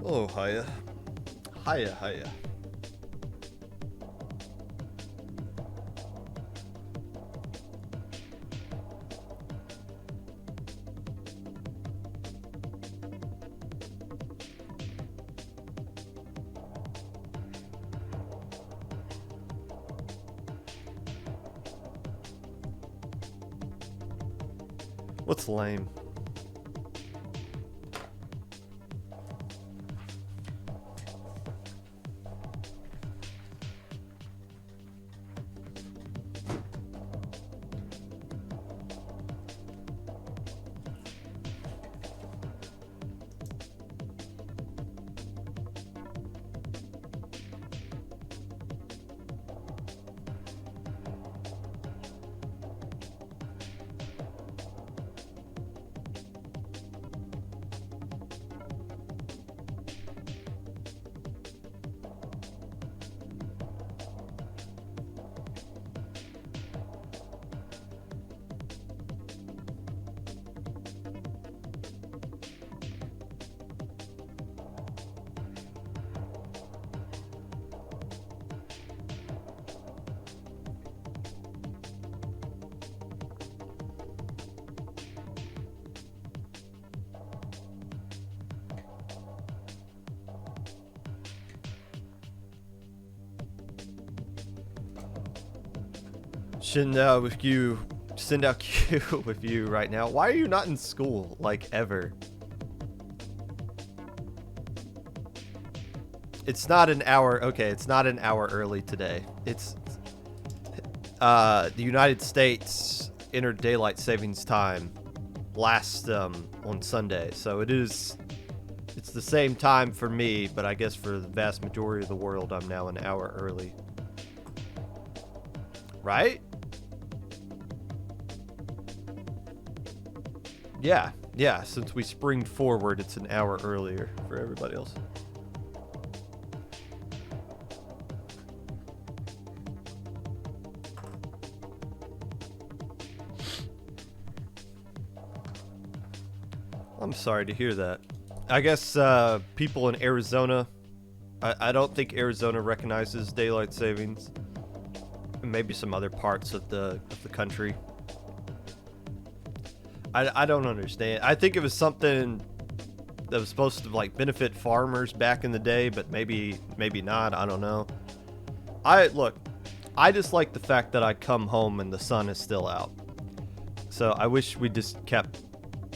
Oh, hiya. Hiya, hiya. What's lame? Send out Q with you right now. Why are you not in school, like, ever? It's not an hour. Okay, it's not an hour early today. It's the United States entered daylight savings time last on Sunday, so it's the same time for me, but I guess for the vast majority of the world, I'm now an hour early. Right? Yeah, since we springed forward, it's an hour earlier for everybody else. I'm sorry to hear that. I guess people in Arizona, I don't think Arizona recognizes daylight savings. Maybe some other parts of the country. I don't understand. I think it was something that was supposed to like benefit farmers back in the day, but maybe not. I don't know. I just like the fact that I come home and the sun is still out. So I wish we just kept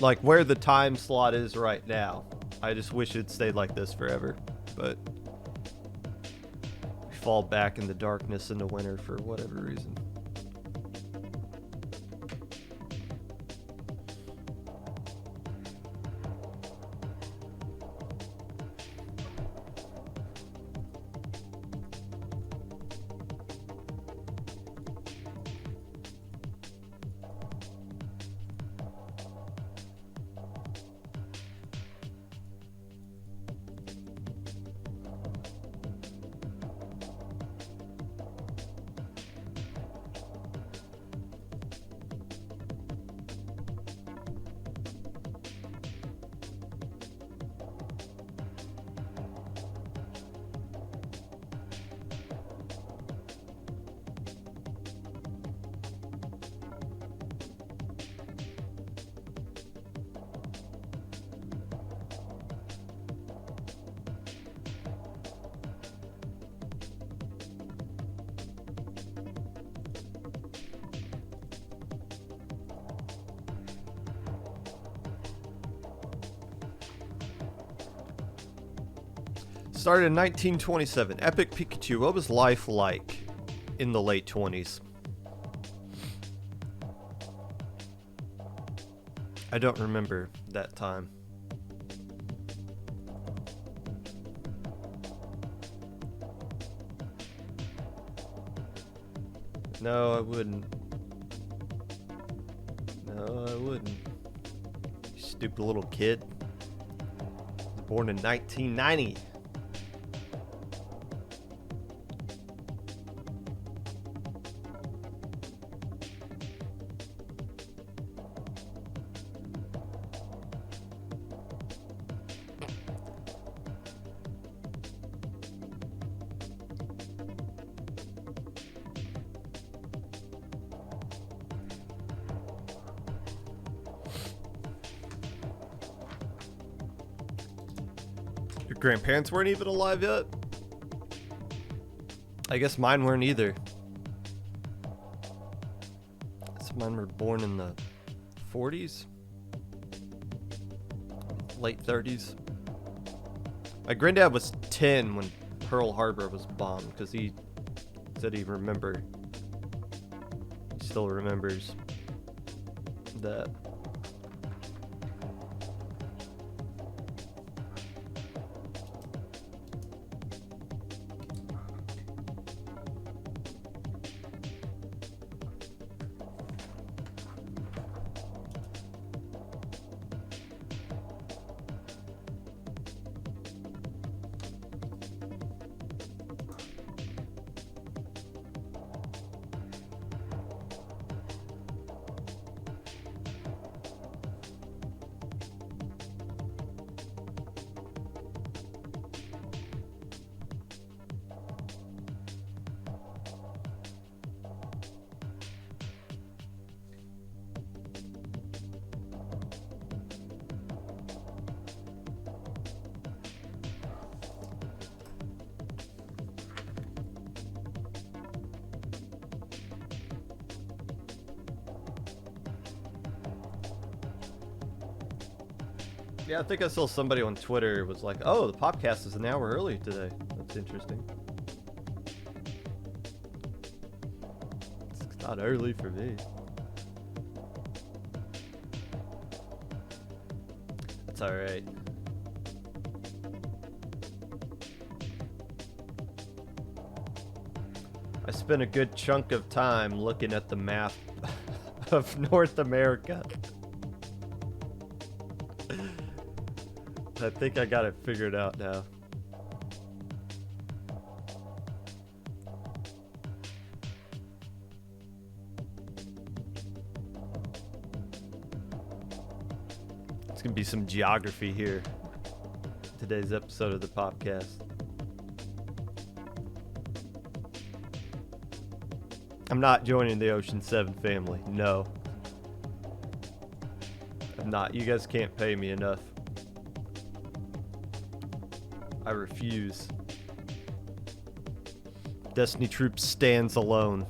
like where the time slot is right now. I just wish it stayed like this forever. But we fall back in the darkness in the winter for whatever reason. Started in 1927. Epic Pikachu. What was life like in the late 20s? I don't remember that time. No, I wouldn't. No, I wouldn't. You stupid little kid. I was born in 1990. Your grandparents weren't even alive yet? I guess mine weren't either. Mine were born in the 40s? Late 30s. My granddad was 10 when Pearl Harbor was bombed because he said he still remembers that. Yeah, I think I saw somebody on Twitter was like, oh, the Popcast is an hour early today. That's interesting. It's not early for me. That's alright. I spent a good chunk of time looking at the map of North America. I think I got it figured out now. It's gonna be some geography here. Today's episode of the Popcast. I'm not joining the Ocean 7 family. No. I'm not. You guys can't pay me enough. I refuse. Destiny Troop stands alone.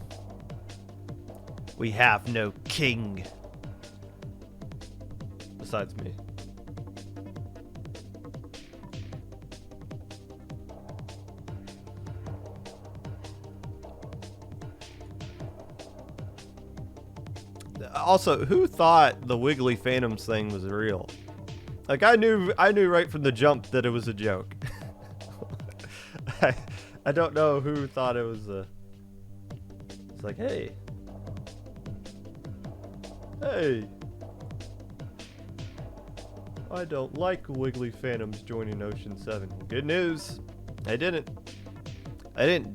We have no king. Besides me. Also, who thought the Wiggly Phantoms thing was real? Like, I knew right from the jump that it was a joke. I don't know who thought it was it's like, hey, I don't like Wiggly Phantoms joining Ocean 7. Good news, I didn't,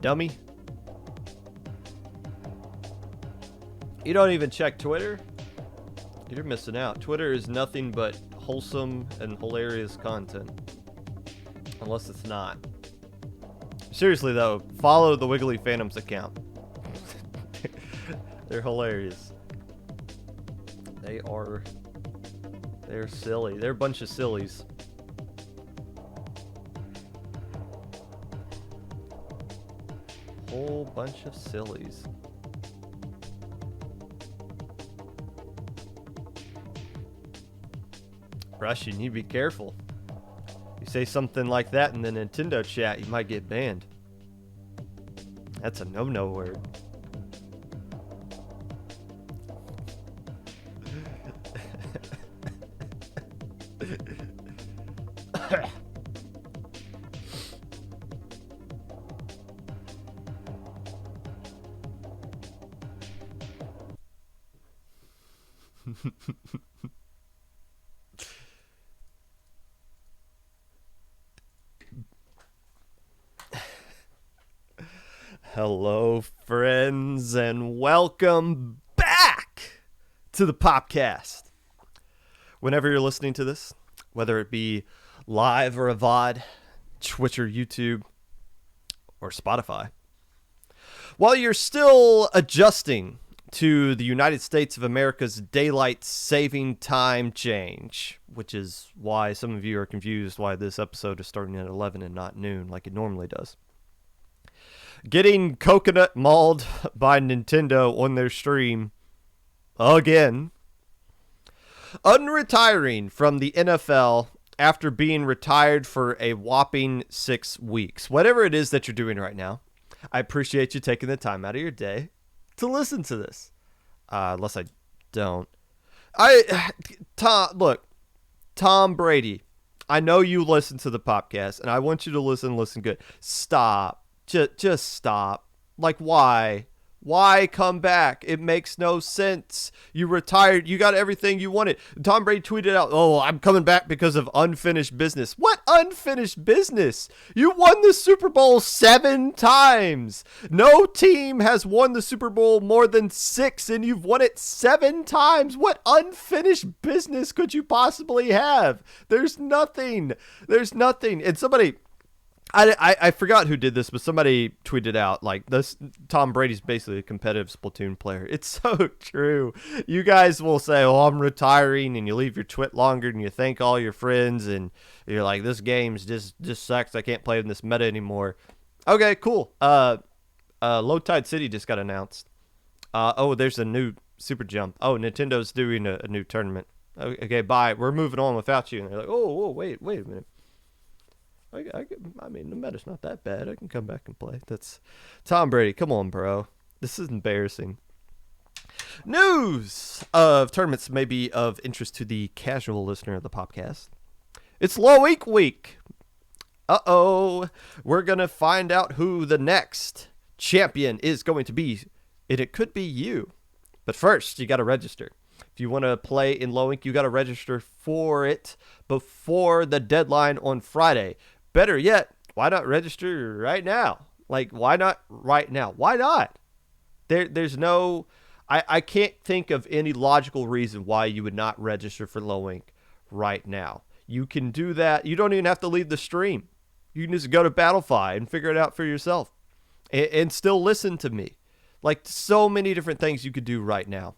dummy. You don't even check Twitter? You're missing out. Twitter is nothing but wholesome and hilarious content. Unless it's not. Seriously though, follow the Wiggly Phantoms account. They're hilarious. They're silly. They're a bunch of sillies. Whole bunch of sillies. Rush, you need to be careful. You say something like that in the Nintendo chat, you might get banned. That's a no-no word. Hello, friends, and welcome back to the Popcast. Whenever you're listening to this, whether it be live or a VOD, Twitch or YouTube, or Spotify, while you're still adjusting to the United States of America's daylight saving time change, which is why some of you are confused why this episode is starting at 11 and not noon like it normally does. Getting coconut mauled by Nintendo on their stream again. Unretiring from the NFL after being retired for a whopping 6 weeks. Whatever it is that you're doing right now, I appreciate you taking the time out of your day to listen to this. Unless I don't. Tom Brady, I know you listen to the podcast, and I want you to listen good. Stop. Just stop. Like, why? Why come back? It makes no sense. You retired. You got everything you wanted. Tom Brady tweeted out, "Oh, I'm coming back because of unfinished business." What unfinished business? You won the Super Bowl 7 times. No team has won the Super Bowl more than 6, and you've won it 7 times. What unfinished business could you possibly have? There's nothing. And somebody... I forgot who did this, but somebody tweeted out, like, this Tom Brady's basically a competitive Splatoon player. It's so true. You guys will say, "Oh, I'm retiring," and you leave your twit longer, and you thank all your friends, and you're like, "This game's just sucks. I can't play in this meta anymore." Okay, cool. Low Tide City just got announced. There's a new Super Jump. Oh, Nintendo's doing a new tournament. Okay, bye. We're moving on without you. And they're like, "Oh, wait a minute. I mean, the meta's not that bad. I can come back and play." That's Tom Brady. Come on, bro. This is embarrassing. News of tournaments may be of interest to the casual listener of the podcast. It's Low Ink Week. Uh-oh. We're going to find out who the next champion is going to be. And it could be you. But first, you got to register. If you want to play in Low Ink, you got to register for it before the deadline on Friday. Better yet, why not register right now? Like, why not right now? Why not? There's no... I can't think of any logical reason why you would not register for Low Ink right now. You can do that. You don't even have to leave the stream. You can just go to Battlefy and figure it out for yourself. And still listen to me. Like, so many different things you could do right now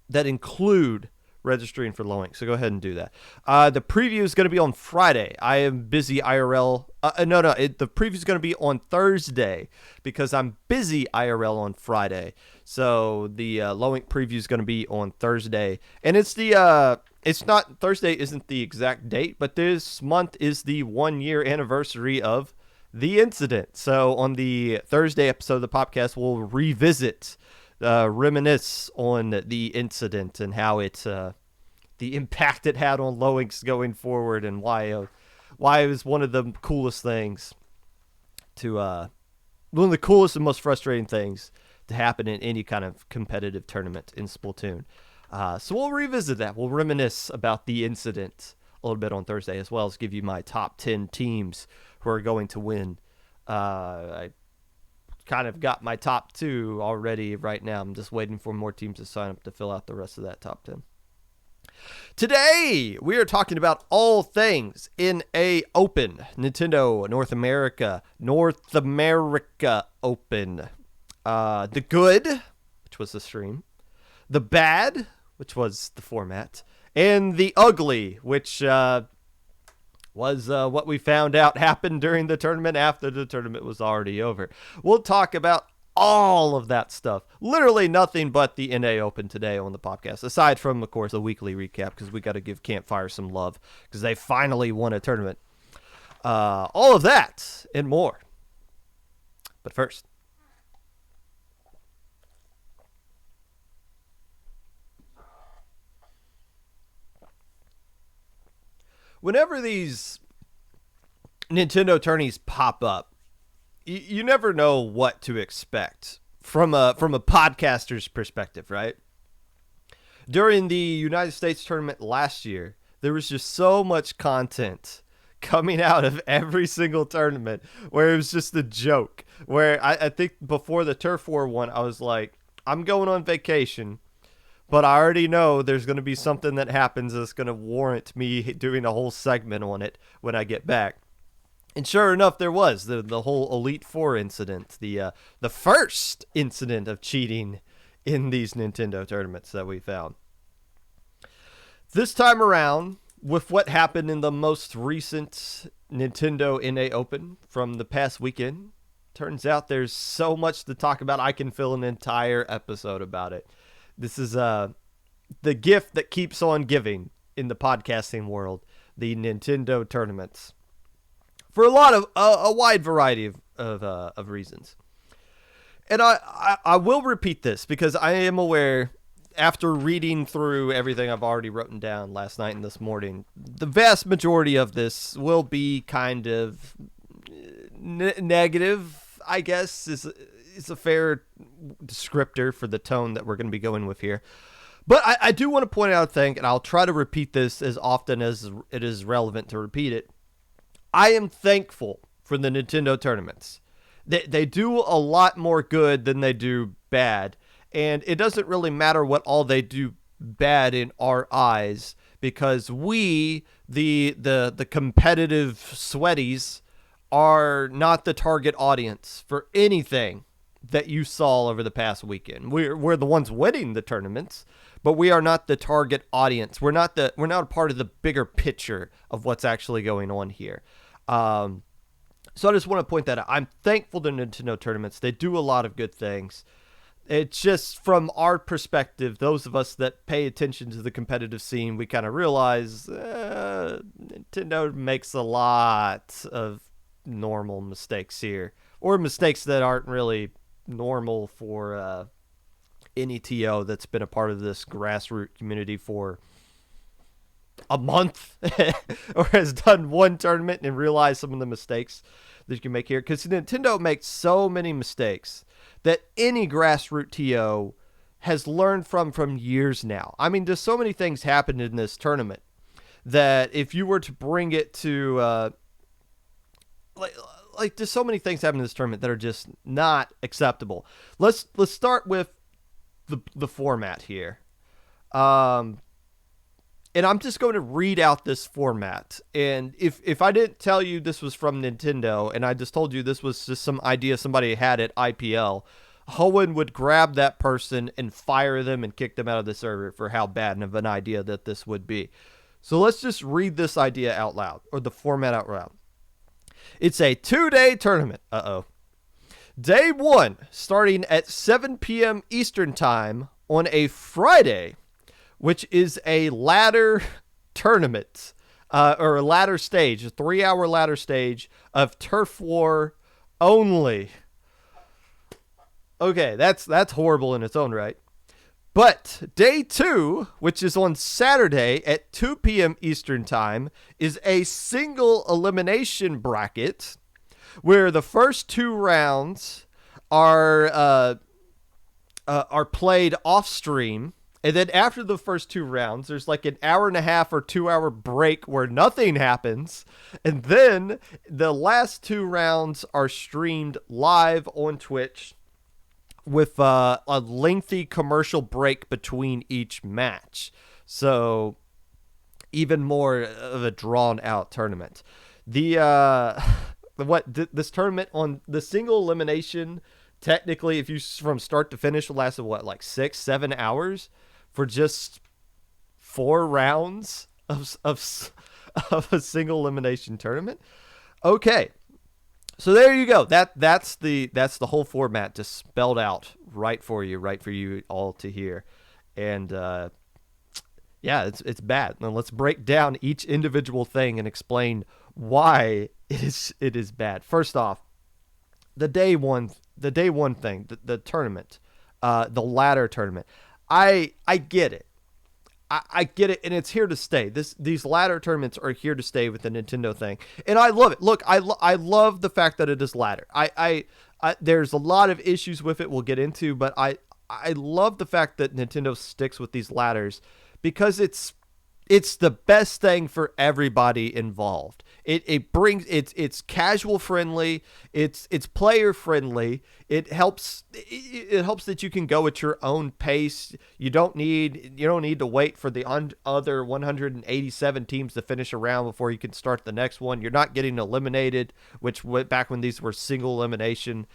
that include registering for Low Ink. So go ahead and do that. The preview is going to be on Friday. I am busy IRL. The preview is going to be on Thursday because I'm busy IRL on Friday. So the Low Ink preview is going to be on Thursday. And it's not, Thursday isn't the exact date, but this month is the 1-year anniversary of the incident. So on the Thursday episode of the podcast, we'll reminisce on the incident and how the impact it had on Low Inks going forward, and why it was one of the coolest things one of the coolest and most frustrating things to happen in any kind of competitive tournament in Splatoon. So we'll revisit that. We'll reminisce about the incident a little bit on Thursday, as well as give you my top 10 teams who are going to win. I kind of got my top 2 already right now. I'm just waiting for more teams to sign up to fill out the rest of that top 10. Today, we are talking about all things NA Open, Nintendo North America Open. The good, which was the stream, the bad, which was the format, and the ugly, which was what we found out happened during the tournament after the tournament was already over. We'll talk about all of that stuff. Literally nothing but the NA Open today on the podcast, aside from, of course, a weekly recap, because we got to give Campfire some love, because they finally won a tournament. All of that and more. But first, whenever these Nintendo tourneys pop up, you never know what to expect from a podcaster's perspective, right? During the United States tournament last year, there was just so much content coming out of every single tournament where it was just a joke. Where I think before the Turf War one, I was like, I'm going on vacation, but I already know there's going to be something that happens that's going to warrant me doing a whole segment on it when I get back. And sure enough, there was the whole Elite Four incident, the first incident of cheating in these Nintendo tournaments that we found. This time around, with what happened in the most recent Nintendo NA Open from the past weekend, turns out there's so much to talk about. I can fill an entire episode about it. This is the gift that keeps on giving in the podcasting world, the Nintendo tournaments, for a wide variety of reasons. And I will repeat this because I am aware, after reading through everything I've already written down last night and this morning, the vast majority of this will be kind of negative, I guess, is a fair descriptor for the tone that we're going to be going with here. But I do want to point out a thing, and I'll try to repeat this as often as it is relevant to repeat it. I am thankful for the Nintendo tournaments. They do a lot more good than they do bad. And it doesn't really matter what all they do bad in our eyes, because we, the competitive sweaties, are not the target audience for anything that you saw over the past weekend. We're the ones winning the tournaments, but we are not the target audience. We're not a part of the bigger picture of what's actually going on here. So I just want to point that out. I'm thankful to Nintendo tournaments. They do a lot of good things. It's just from our perspective, those of us that pay attention to the competitive scene, we kind of realize Nintendo makes a lot of normal mistakes here, or mistakes that aren't really normal for any TO that's been a part of this grassroots community for a month or has done one tournament and realized some of the mistakes that you can make here. Because Nintendo makes so many mistakes that any grassroots TO has learned from years now. I mean, there's so many things happened in this tournament that if you were to bring it to, like there's so many things happening in this tournament that are just not acceptable. Let's start with the format here. And I'm just going to read out this format. And if I didn't tell you this was from Nintendo, and I just told you this was just some idea somebody had at IPL, Hoenn would grab that person and fire them and kick them out of the server for how bad of an idea that this would be. So let's just read this idea out loud, or the format out loud. It's a 2-day tournament. Day 1, starting at 7 p.m. Eastern Time on a Friday, which is a ladder tournament, or a ladder stage, a 3-hour ladder stage of turf war only. Okay, that's horrible in its own right. But day 2, which is on Saturday at 2 p.m. Eastern Time, is a single elimination bracket where the first 2 rounds are played off stream. And then after the first 2 rounds, there's like an hour and a half or 2-hour break where nothing happens. And then the last 2 rounds are streamed live on Twitch with a lengthy commercial break between each match. So even more of a drawn out tournament. This tournament on the single elimination, technically, if you from start to finish, lasted like 6-7 hours for just 4 rounds of a single elimination tournament. Okay, so there you go. That's the whole format just spelled out right for you all to hear. And yeah, it's bad. Now let's break down each individual thing and explain why it is bad. First off, the day one thing, the tournament, the ladder tournament. I get it. I get it, and it's here to stay. These ladder tournaments are here to stay with the Nintendo thing, and I love it. Look, I love the fact that it is ladder. I there's a lot of issues with it we'll get into, but I love the fact that Nintendo sticks with these ladders because it's the best thing for everybody involved. It's casual friendly, it's player friendly. It helps that you can go at your own pace. You don't need to wait for the other 187 teams to finish a round before you can start the next one. You're not getting eliminated, which back when these were single elimination,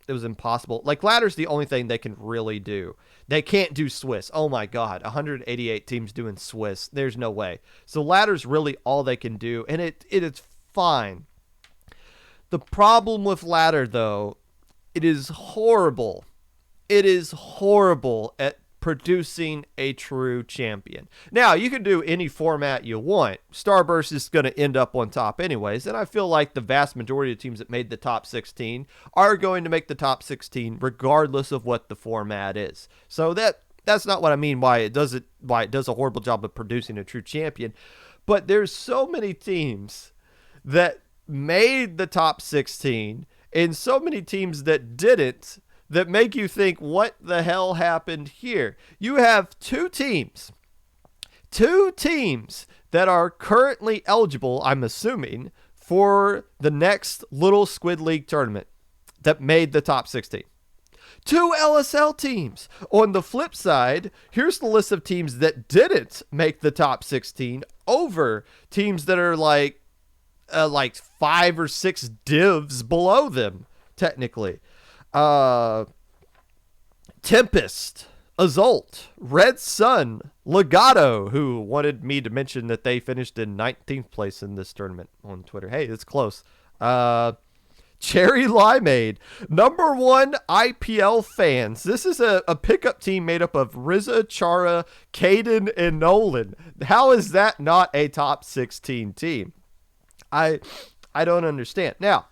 it was impossible. Like, ladder's the only thing they can really do. They can't do Swiss. Oh my God, 188 teams doing Swiss. There's no way. So ladder's really all they can do, and it is fine. The problem with ladder, though, it is horrible. It is horrible at producing a true champion. Now, you can do any format you want. Starburst is going to end up on top anyways, and I feel like the vast majority of teams that made the top 16 are going to make the top 16 regardless of what the format is. So that's not what I mean why it does a horrible job of producing a true champion. But there's so many teams that made the top 16 and so many teams that didn't, that make you think, what the hell happened here? You have two teams that are currently eligible, I'm assuming, for the next Little Squid League tournament that made the top 16. Two LSL teams. On the flip side, here's the list of teams that didn't make the top 16 over teams that are like 5 or 6 divs below them, technically. Tempest, Azult, Red Sun, Legato, who wanted me to mention that they finished in 19th place in this tournament on Twitter. Hey, it's close. Cherry Limeade, number 1 IPL fans. This is a pickup team made up of Riza, Chara, Caden, and Nolan. How is that not a top 16 team? I don't understand. Now,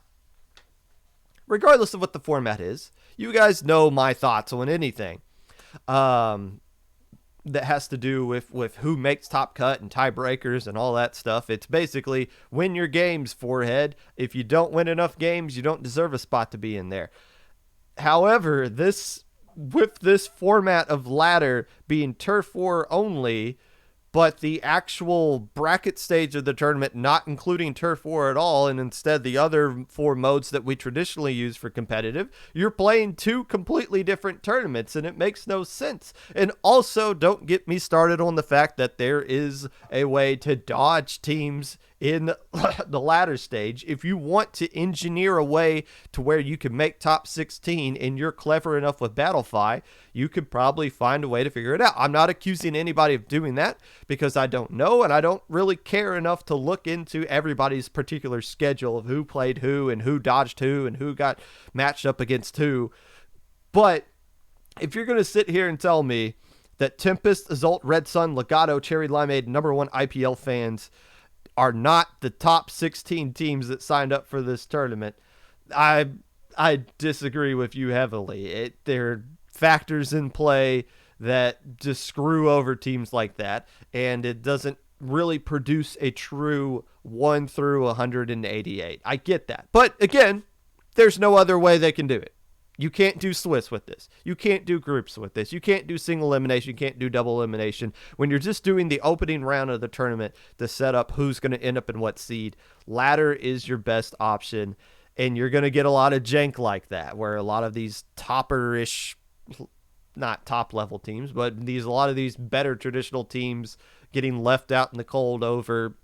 regardless of what the format is, you guys know my thoughts on anything that has to do with who makes top cut and tiebreakers and all that stuff. It's basically win your games, forehead. If you don't win enough games, you don't deserve a spot to be in there. However, with this format of ladder being turf war only, but the actual bracket stage of the tournament not including turf war at all, and instead the other 4 modes that we traditionally use for competitive, you're playing 2 completely different tournaments, and it makes no sense. And also, don't get me started on the fact that there is a way to dodge teams in the ladder stage. If you want to engineer a way to where you can make top 16 and you're clever enough with Battlefy, you could probably find a way to figure it out. I'm not accusing anybody of doing that because I don't know, and I don't really care enough to look into everybody's particular schedule of who played who and who dodged who and who got matched up against who. But if you're going to sit here and tell me that Tempest, Azult, Red Sun, Legato, Cherry Limeade, number 1 IPL fans are not the top 16 teams that signed up for this tournament, I disagree with you heavily. There are factors in play that just screw over teams like that, and it doesn't really produce a true 1 through 188. I get that. But again, there's no other way they can do it. You can't do Swiss with this. You can't do groups with this. You can't do single elimination. You can't do double elimination. When you're just doing the opening round of the tournament to set up who's going to end up in what seed, ladder is your best option. And you're going to get a lot of jank like that, where a lot of these topper-ish, not top-level teams, but a lot of these better traditional teams getting left out in the cold over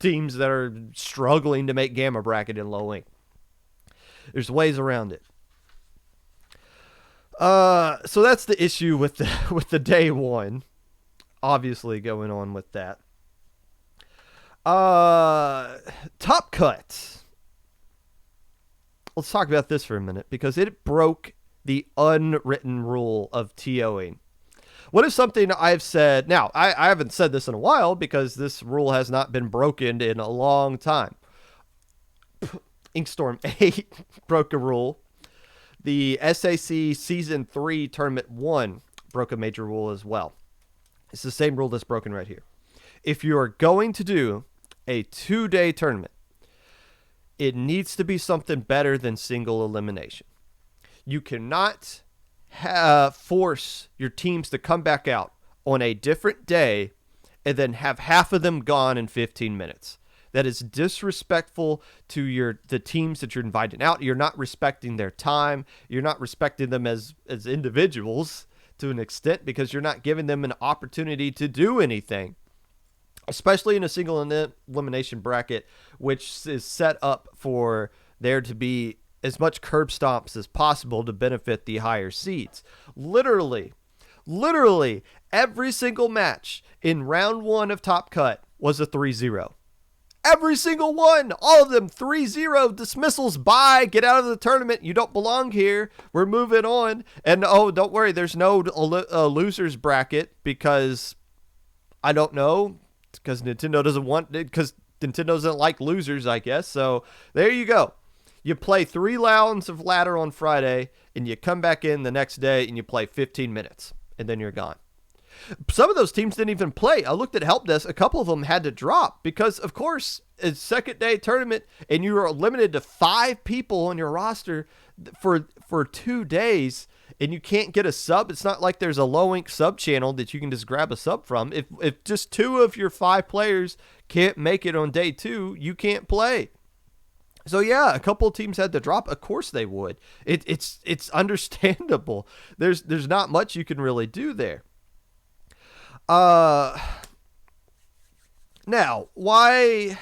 teams that are struggling to make gamma bracket in low ink. There's ways around it. So that's the issue with the day 1, obviously going on with that. Top cut. Let's talk about this for a minute because it broke the unwritten rule of TOing. What is something I've said? Now, I haven't said this in a while because this rule has not been broken in a long time. Inkstorm 8 broke a rule. The SAC Season 3 Tournament 1 broke a major rule as well. It's the same rule that's broken right here. If you are going to do a 2-day tournament, it needs to be something better than single elimination. You cannot force your teams to come back out on a different day and then have half of them gone in 15 minutes. That is disrespectful to the teams that you're inviting out. You're not respecting their time. You're not respecting them as individuals to an extent because you're not giving them an opportunity to do anything, especially in a single elimination bracket, which is set up for there to be as much curb stomps as possible to benefit the higher seeds. Literally every single match in round 1 of Top Cut was a 3-0. Every single one, all of them, 3-0 dismissals. Bye, get out of the tournament. You don't belong here. We're moving on. And oh, don't worry, there's no losers bracket because I don't know, because Nintendo doesn't like losers, I guess. So there you go. You play 3 rounds of ladder on Friday, and you come back in the next day and you play 15 minutes, and then you're gone. Some of those teams didn't even play. I looked at Help Desk. A couple of them had to drop because, of course, it's second day tournament and you are limited to 5 people on your roster for 2 days, and you can't get a sub. It's not like there's a low ink sub channel that you can just grab a sub from. If just 2 of your 5 players can't make it on day 2, you can't play. So yeah, a couple of teams had to drop. Of course they would. It's understandable. There's not much you can really do there. Now, why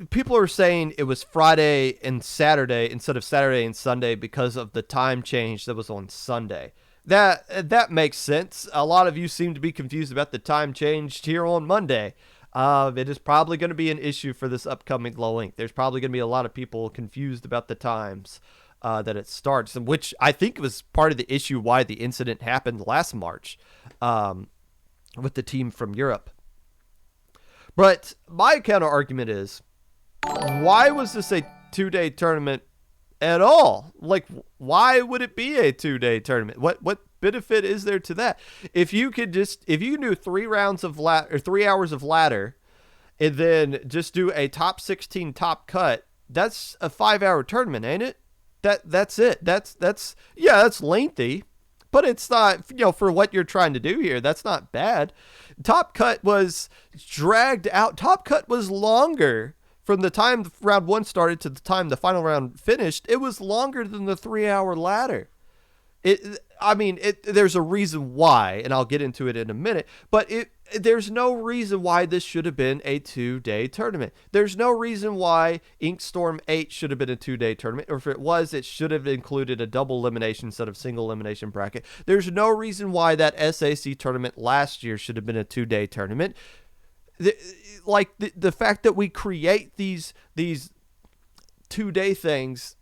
people are saying it was Friday and Saturday instead of Saturday and Sunday because of the time change that was on Sunday. That makes sense. A lot of you seem to be confused about the time change here on Monday. It is probably going to be an issue for this upcoming low ink. There's probably going to be a lot of people confused about the times that it starts, which I think was part of the issue why the incident happened last March with the team from Europe. But my counter argument is, why was this a 2-day tournament at all? Like, why would it be a 2-day tournament? What benefit is there to that? If you can do 3 rounds of ladder or 3 hours of ladder, and then just do a top 16 top cut, that's a 5-hour tournament, ain't it? That's it. That's lengthy, but it's not, for what you're trying to do here, that's not bad. Top Cut was dragged out. Top Cut was longer from the time round 1 started to the time the final round finished. It was longer than the 3-hour ladder. There's a reason why, and I'll get into it in a minute, but there's no reason why this should have been a 2-day tournament. There's no reason why Inkstorm 8 should have been a 2-day tournament, or if it was, it should have included a double elimination instead of single elimination bracket. There's no reason why that SAC tournament last year should have been a 2-day tournament. The fact that we create these 2-day things,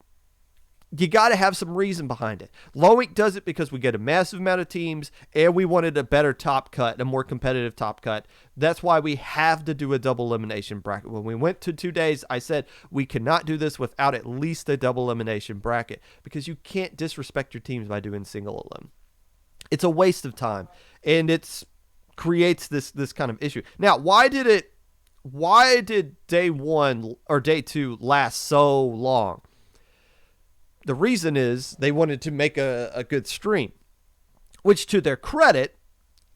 you got to have some reason behind it. Low Ink does it because we get a massive amount of teams and we wanted a better top cut, a more competitive top cut. That's why we have to do a double elimination bracket. When we went to 2 days, I said we cannot do this without at least a double elimination bracket because you can't disrespect your teams by doing single elim. It's a waste of time, and it creates this kind of issue. Now, why did day 1 or day 2 last so long? The reason is they wanted to make a good stream, which to their credit,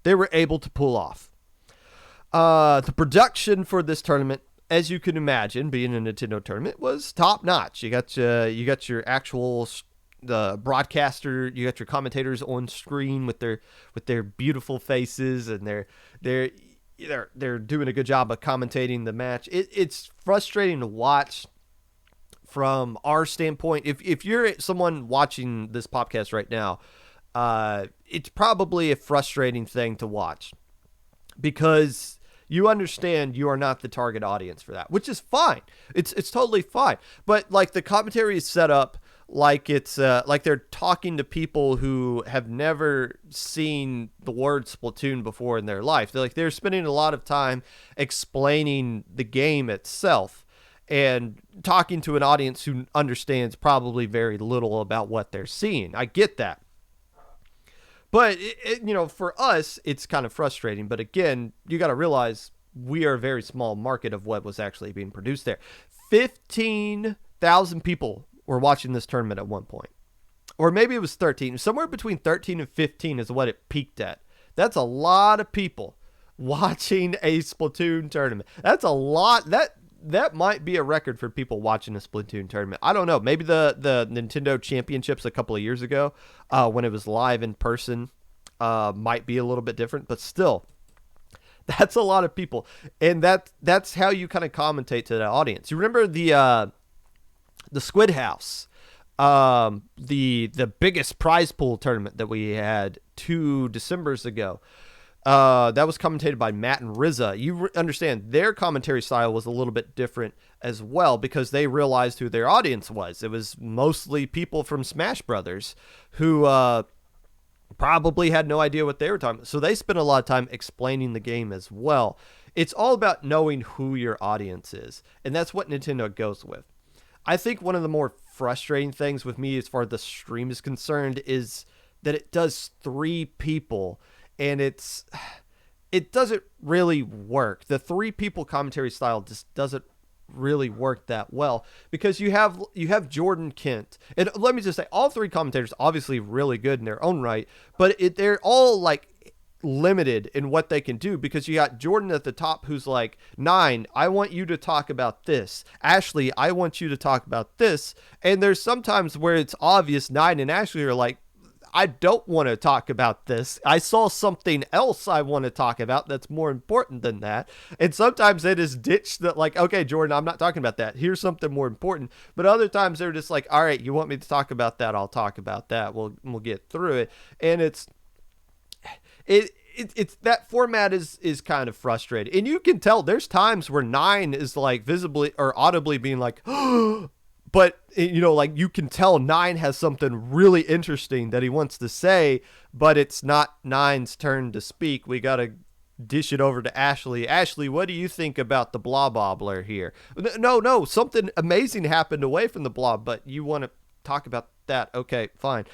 they were able to pull off. The production for this tournament, as you can imagine, being a Nintendo tournament, was top notch. You got your actual the broadcaster, you got your commentators on screen with their beautiful faces, and they're doing a good job of commentating the match. It's frustrating to watch. From our standpoint, if you're someone watching this podcast right now, it's probably a frustrating thing to watch because you understand you are not the target audience for that, which is fine. It's totally fine. But like the commentary is set up like it's like they're talking to people who have never seen the word Splatoon before in their life. They're spending a lot of time explaining the game itself and talking to an audience who understands probably very little about what they're seeing. I get that. But, for us, it's kind of frustrating. But again, you got to realize we are a very small market of what was actually being produced there. 15,000 people were watching this tournament at one point. Or maybe it was 13. Somewhere between 13 and 15 is what it peaked at. That's a lot of people watching a Splatoon tournament. That's a lot. That might be a record for people watching a Splatoon tournament. I don't know. Maybe the Nintendo Championships a couple of years ago, when it was live in person, might be a little bit different. But still, that's a lot of people. And that's how you kind of commentate to the audience. You remember the the Squid House, the biggest prize pool tournament that we had 2 Decembers ago. That was commentated by Matt and Rizza. You understand their commentary style was a little bit different as well because they realized who their audience was. It was mostly people from Smash Brothers who probably had no idea what they were talking about. So they spent a lot of time explaining the game as well. It's all about knowing who your audience is, and that's what Nintendo goes with. I think one of the more frustrating things with me as far as the stream is concerned is that it does 3 people, and it doesn't really work. The 3 people commentary style just doesn't really work that well because you have Jordan Kent, and let me just say all 3 commentators obviously really good in their own right, but they're all like limited in what they can do because you got Jordan at the top who's like, 9, I want you to talk about this. Ashley, I want you to talk about this. And there's sometimes where it's obvious 9 and Ashley are like, I don't want to talk about this. I saw something else I want to talk about that's more important than that. And sometimes they just ditch that, like, okay, Jordan, I'm not talking about that. Here's something more important. But other times they're just like, all right, you want me to talk about that? I'll talk about that. We'll get through it. And it's that format is kind of frustrating. And you can tell there's times where 9 is like visibly or audibly being like, but like you can tell 9 has something really interesting that he wants to say, but it's not 9's turn to speak. We got to dish it over to Ashley. Ashley, what do you think about the blob bobbler here? No, something amazing happened away from the blob, but you want to talk about that. Okay, fine.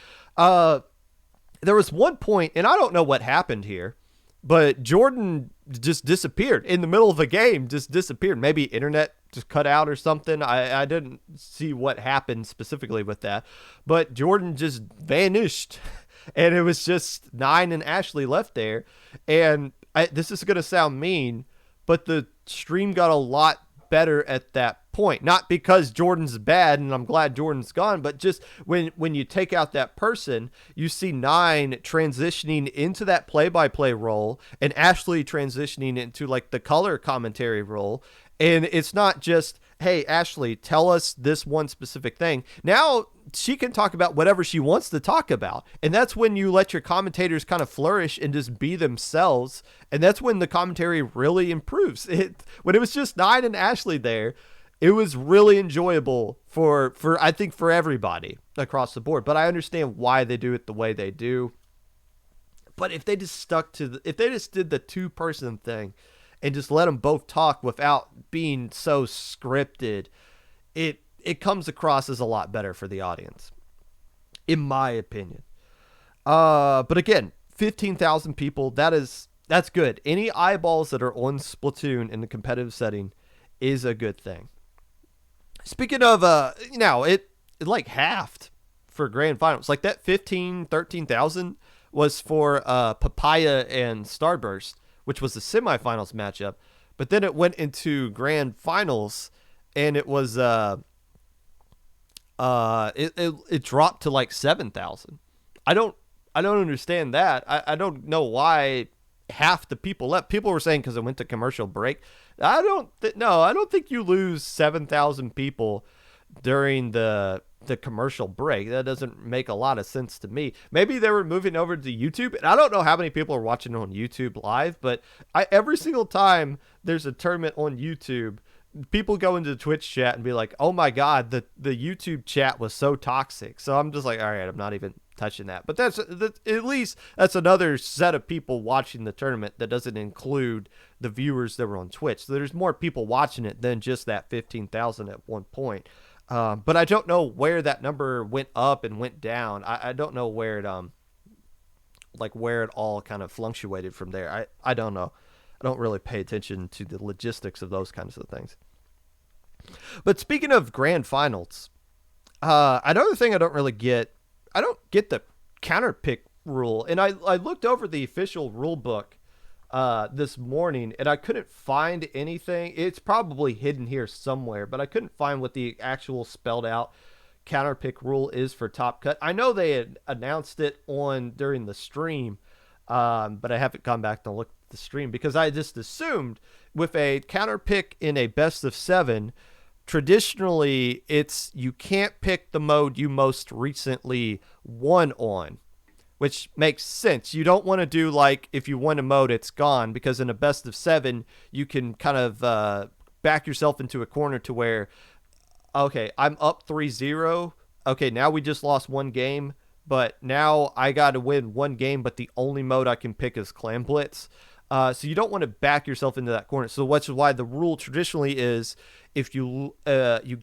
There was one point, and I don't know what happened here, but Jordan just disappeared in the middle of a game, just disappeared. Maybe internet just cut out or something. I didn't see what happened specifically with that, but Jordan just vanished, and it was just 9 and Ashley left there. And this is going to sound mean, but the stream got a lot better at that point. Not because Jordan's bad and I'm glad Jordan's gone, but just when you take out that person, you see 9 transitioning into that play-by-play role and Ashley transitioning into like the color commentary role. And it's not just, hey, Ashley, tell us this one specific thing. Now she can talk about whatever she wants to talk about. And that's when you let your commentators kind of flourish and just be themselves. And that's when the commentary really improves. When it was just 9 and Ashley there, it was really enjoyable for I think for everybody across the board. But I understand why they do it the way they do. But if they just if they just did the 2-person thing and just let them both talk without being so scripted, it comes across as a lot better for the audience, in my opinion. But again, 15,000 people, that's good. Any eyeballs that are on Splatoon in the competitive setting is a good thing. Speaking of, it like halved for grand finals. Like that 13,000 was for Papaya and Starburst, which was the semifinals matchup. But then it went into grand finals, and it was it dropped to like 7,000. I don't understand that. I don't know why half the people left. People were saying because it went to commercial break. I don't think you lose 7,000 people during the commercial break. That doesn't make a lot of sense to me. Maybe they were moving over to YouTube, and I don't know how many people are watching on YouTube live, but every single time there's a tournament on YouTube, people go into the Twitch chat and be like, oh my God, the YouTube chat was so toxic. So I'm just like, all right, I'm not even touching that. But that's at least that's another set of people watching the tournament that doesn't include the viewers that were on Twitch. So there's more people watching it than just that 15,000 at one point. But I don't know where that number went up and went down. I don't know where it where it all kind of fluctuated from there. I don't know. I don't really pay attention to the logistics of those kinds of things. But speaking of grand finals, another thing I don't get the counter pick rule. And I looked over the official rule book this morning, and I couldn't find anything. It's probably hidden here somewhere, but I couldn't find what the actual spelled out counter pick rule is for Top Cut. I know they had announced it during the stream, but I haven't gone back to look at the stream because I just assumed with a counter pick in a best of 7, traditionally it's you can't pick the mode you most recently won on, which makes sense. You don't want to do like if you win a mode, it's gone, because in a best of 7, you can kind of back yourself into a corner to where, okay, I'm up 3-0. Okay, now we just lost one game, but now I got to win one game, but the only mode I can pick is Clan Blitz. So you don't want to back yourself into that corner. So which is why the rule traditionally is if you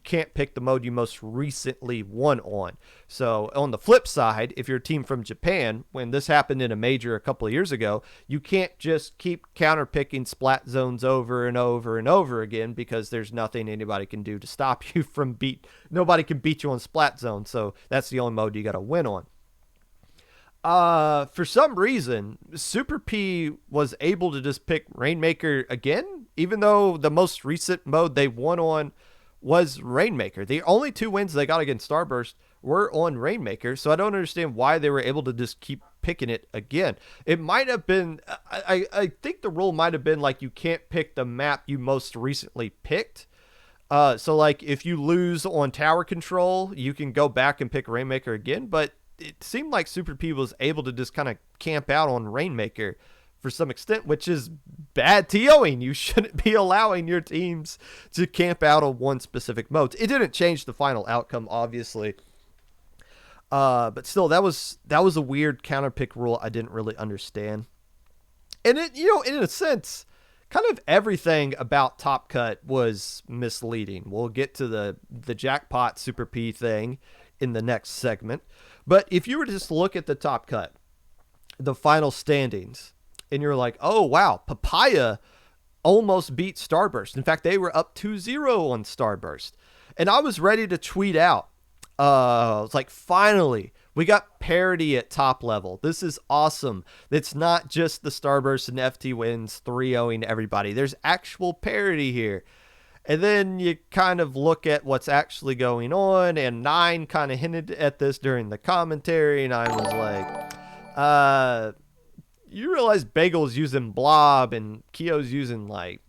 can't pick the mode you most recently won on. So on the flip side, if you're a team from Japan, when this happened in a major a couple of years ago, you can't just keep counter picking splat zones over and over and over again, because there's nothing anybody can do to stop you from nobody can beat you on splat zone. So that's the only mode you got to win on. For some reason, Super P was able to just pick Rainmaker again, even though the most recent mode they won on was Rainmaker. The only 2 wins they got against Starburst were on Rainmaker, so I don't understand why they were able to just keep picking it again. It might have been, I think the rule might have been like you can't pick the map you most recently picked. So like if you lose on tower control, you can go back and pick Rainmaker again, but it seemed like Super P was able to just kind of camp out on Rainmaker for some extent, which is bad TOing. You shouldn't be allowing your teams to camp out on one specific mode. It didn't change the final outcome, obviously. But still, that was a weird counter pick rule I didn't really understand. And it, in a sense, kind of everything about Top Cut was misleading. We'll get to the jackpot Super P thing in the next segment. But if you were to just look at the Top Cut, the final standings, and you're like, oh, wow, Papaya almost beat Starburst. In fact, they were up 2-0 on Starburst. And I was ready to tweet out. I was like, finally, we got parity at top level. This is awesome. It's not just the Starburst and FT wins 3-0ing everybody. There's actual parity here. And then you kind of look at what's actually going on, and Nine kind of hinted at this during the commentary, and I was like, you realize Bagel's using Blob and Keo's using like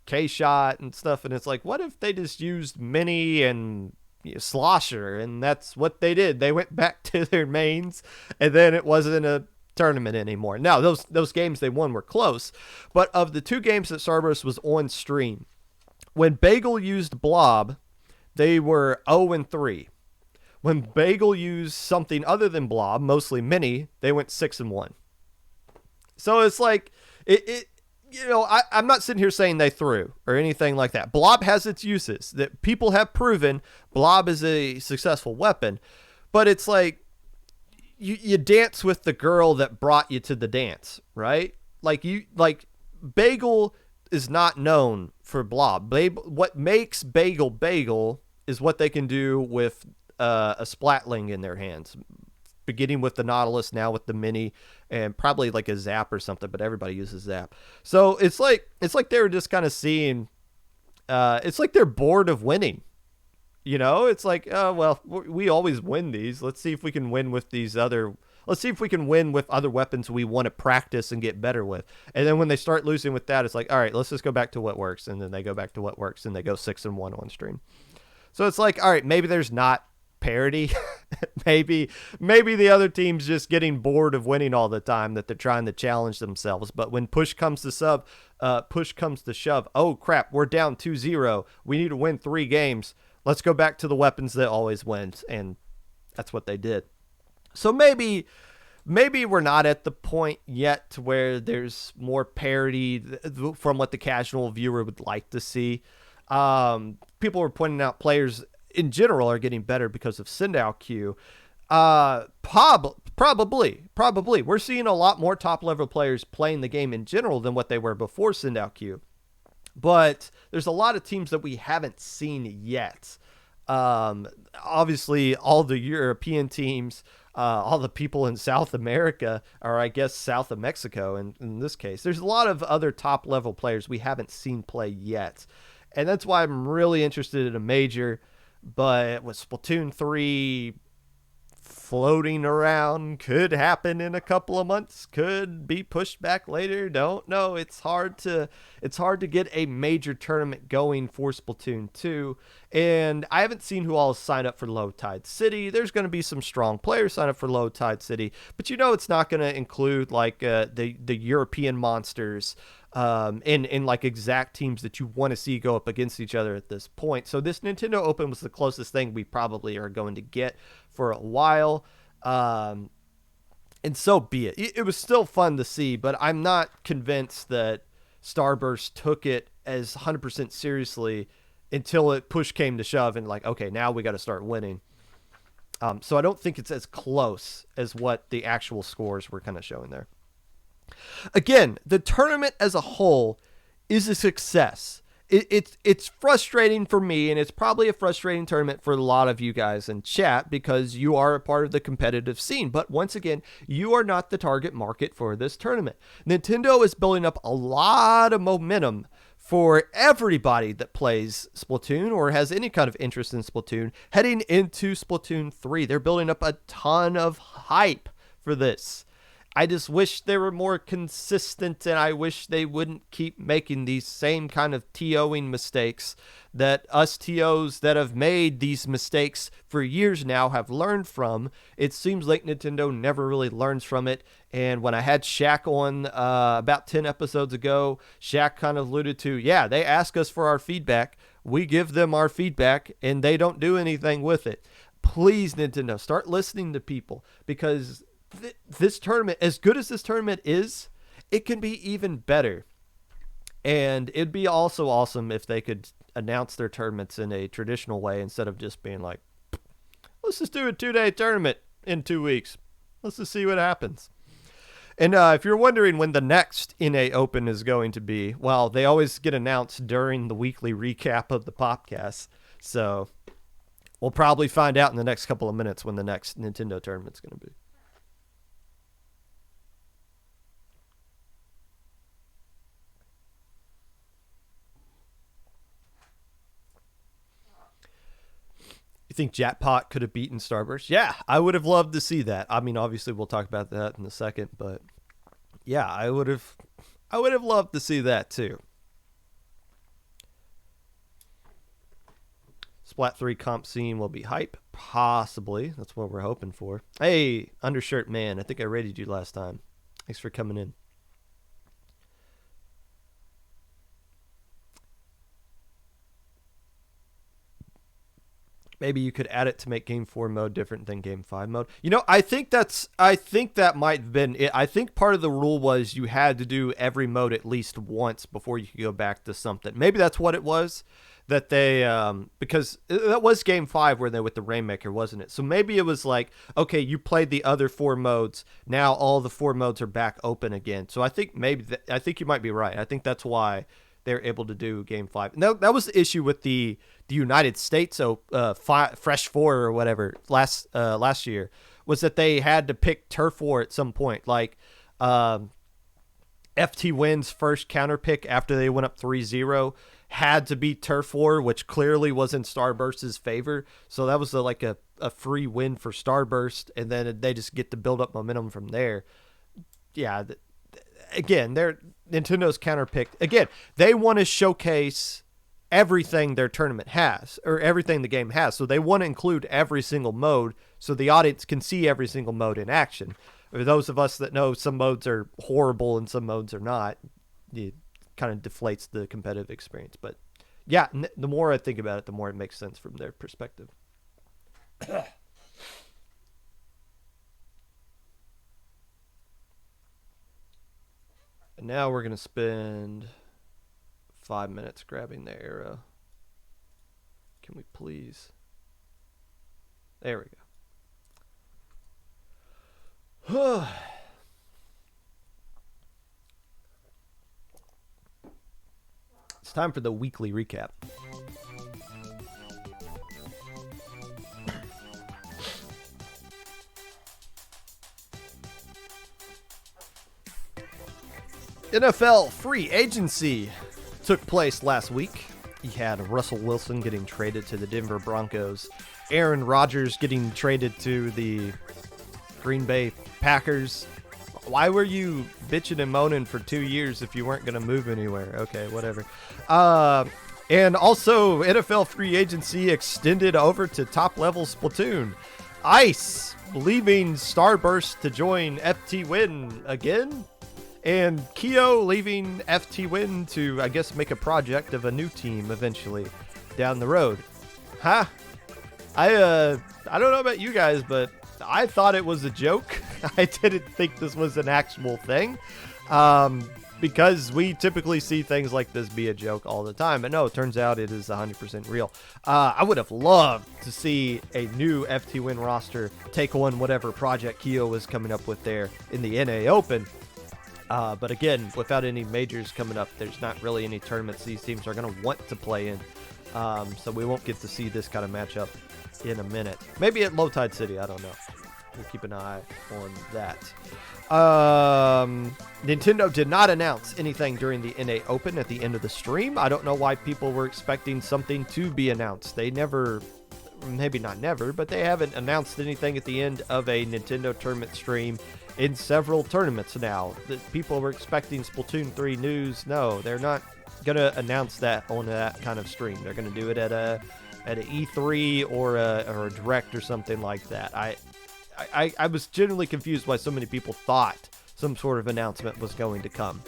K-Shot and stuff, and it's like, what if they just used Mini and Slosher? And that's what they did. They went back to their mains, and then it wasn't a tournament anymore. Now, those games they won were close, but of the 2 games that Starburst was on stream, when Bagel used Blob, they were 0-3. When Bagel used something other than Blob, mostly Mini, they went 6-1. So it's like, I'm not sitting here saying they threw or anything like that. Blob has its uses that people have proven. Blob is a successful weapon, but it's like you dance with the girl that brought you to the dance, right? Like Bagel is not known for Blob. What makes Bagel is what they can do with a Splatling in their hands, beginning with the Nautilus, now with the Mini, and probably like a Zap or something, but everybody uses Zap. So it's like they were just kind of seeing, it's like they're bored of winning. It's like, oh, well, we always win these. Let's see if we can win with let's see if we can win with other weapons we want to practice and get better with. And then when they start losing with that, it's like, all right, let's just go back to what works. And then they go back to what works, and they go 6-1 on stream. So it's like, all right, maybe there's not parity. maybe the other team's just getting bored of winning all the time, that they're trying to challenge themselves. But when push comes to shove, oh crap, we're down 2-0. We need to win 3 games. Let's go back to the weapons that always wins. And that's what they did. So maybe we're not at the point yet to where there's more parity from what the casual viewer would like to see. People were pointing out players in general are getting better because of Sindao Q. Probably. We're seeing a lot more top level players playing the game in general than what they were before Sindao Q. But there's a lot of teams that we haven't seen yet. Obviously, all the European teams, all the people in South America, or I guess south of Mexico in this case. There's a lot of other top level players we haven't seen play yet. And that's why I'm really interested in a major. But with Splatoon 3 floating around, could happen in a couple of months, could be pushed back later, don't know. It's hard to get a major tournament going for Splatoon 2, and I haven't seen who all sign up for Low Tide City. There's going to be some strong players sign up for Low Tide City, but it's not going to include like the European monsters in like exact teams that you want to see go up against each other at this point. So this Nintendo Open was the closest thing we probably are going to get for a while. And so be it. It was still fun to see, but I'm not convinced that Starburst took it as 100% seriously until it push came to shove and like, okay, now we got to start winning. So I don't think it's as close as what the actual scores were kind of showing there. Again, the tournament as a whole is a success. It's frustrating for me, and it's probably a frustrating tournament for a lot of you guys in chat because you are a part of the competitive scene. But once again, you are not the target market for this tournament. Nintendo is building up a lot of momentum for everybody that plays Splatoon or has any kind of interest in Splatoon heading into Splatoon 3. They're building up a ton of hype for this. I just wish they were more consistent, and I wish they wouldn't keep making these same kind of TOing mistakes that us TOs that have made these mistakes for years now have learned from. It seems like Nintendo never really learns from it. And when I had Shaq on about 10 episodes ago, Shaq kind of alluded to, yeah, they ask us for our feedback. We give them our feedback, and they don't do anything with it. Please, Nintendo, start listening to people, because this tournament, as good as this tournament is, it can be even better. And it'd be also awesome if they could announce their tournaments in a traditional way instead of just being like, let's just do a 2-day tournament in 2 weeks. Let's just see what happens. And if you're wondering when the next NA Open is going to be, well, they always get announced during the weekly recap of the Popcast. So we'll probably find out in the next couple of minutes when the next Nintendo tournament's going to be. You think Jackpot could have beaten Starburst? Yeah, I would have loved to see that. I mean, obviously we'll talk about that in a second, but yeah, I would have loved to see that too. Splat 3 comp scene will be hype, possibly. That's what we're hoping for. Hey, Undershirt Man, I think I rated you last time. Thanks for coming in. Maybe you could add it to make Game 4 mode different than Game 5 mode. I think that might have been it. I think part of the rule was you had to do every mode at least once before you could go back to something. Maybe that's what it was, that they, because that was Game 5 where they with the Rainmaker, wasn't it? So maybe it was like, okay, you played the other 4 modes. Now all the 4 modes are back open again. So I think I think you might be right. I think that's why they're able to do Game 5. And that was the issue with the United States Fresh 4 or whatever last year, was that they had to pick Turf War at some point. Like FT Win's first counter pick after they went up 3-0 had to be Turf War, which clearly was in Starburst's favor. So that was like a free win for Starburst, and then they just get to build up momentum from there. Yeah, again, Nintendo's counterpicked. Again, they want to showcase everything their tournament has, or everything the game has. So they want to include every single mode so the audience can see every single mode in action. For those of us that know some modes are horrible and some modes are not, it kind of deflates the competitive experience. But yeah, the more I think about it, the more it makes sense from their perspective. And now we're going to spend 5 minutes grabbing the arrow. Can we please? There we go. It's time for the weekly recap. NFL free agency took place last week. You had Russell Wilson getting traded to the Denver Broncos. Aaron Rodgers getting traded to the Green Bay Packers. Why were you bitching and moaning for 2 years if you weren't going to move anywhere? Okay, whatever. And also, NFL free agency extended over to top-level Splatoon. Ice leaving Starburst to join FT Win again. And Keo leaving FT Win to, I guess, make a project of a new team eventually down the road. Huh? I don't know about you guys, but I thought it was a joke. I didn't think this was an actual thing. Because we typically see things like this be a joke all the time. But no, it turns out it is 100% real. I would have loved to see a new FT Win roster take on whatever project Keo was coming up with there in the NA Open. But again, without any majors coming up, there's not really any tournaments these teams are going to want to play in. So we won't get to see this kind of matchup in a minute. Maybe at Low Tide City, I don't know. We'll keep an eye on that. Nintendo did not announce anything during the NA Open at the end of the stream. I don't know why people were expecting something to be announced. They never, maybe not never, but they haven't announced anything at the end of a Nintendo tournament stream in several tournaments now. People were expecting Splatoon 3 news. No, they're not going to announce that on that kind of stream. They're going to do it at an E3 or a Direct or something like that. I was genuinely confused why so many people thought some sort of announcement was going to come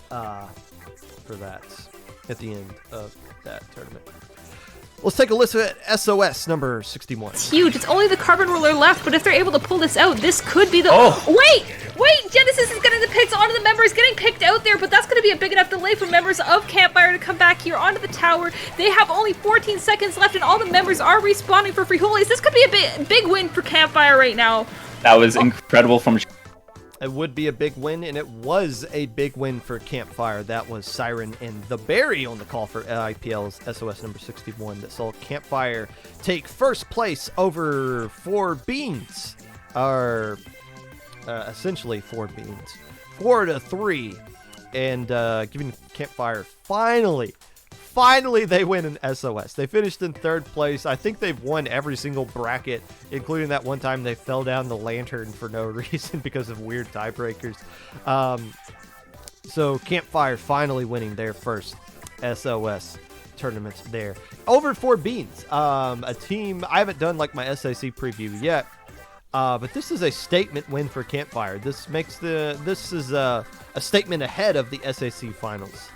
for that at the end of that tournament. Let's take a listen at SOS number 61. It's huge. It's only the carbon ruler left, but if they're able to pull this out, this could be the... Oh! Wait! Genesis is getting the picks onto the members, getting picked out there, but that's going to be a big enough delay for members of Campfire to come back here onto the tower. They have only 14 seconds left, and all the members are respawning for frijoles. This could be a big win for Campfire right now. That was incredible from... It would be a big win, and it was a big win for Campfire. That was Siren and the Berry on the call for IPL's SOS number 61 that saw Campfire take first place over 4 Beans, or essentially 4 Beans, 4-3, and giving Campfire finally they win in SOS. They finished in 3rd place. I think they've won every single bracket, including that one time they fell down the lantern for no reason because of weird tiebreakers. So Campfire finally winning their first SOS tournament there. Over 4 Beans, a team, I haven't done like my SIC preview yet, but this is a statement win for Campfire. This is a statement ahead of the SAC finals.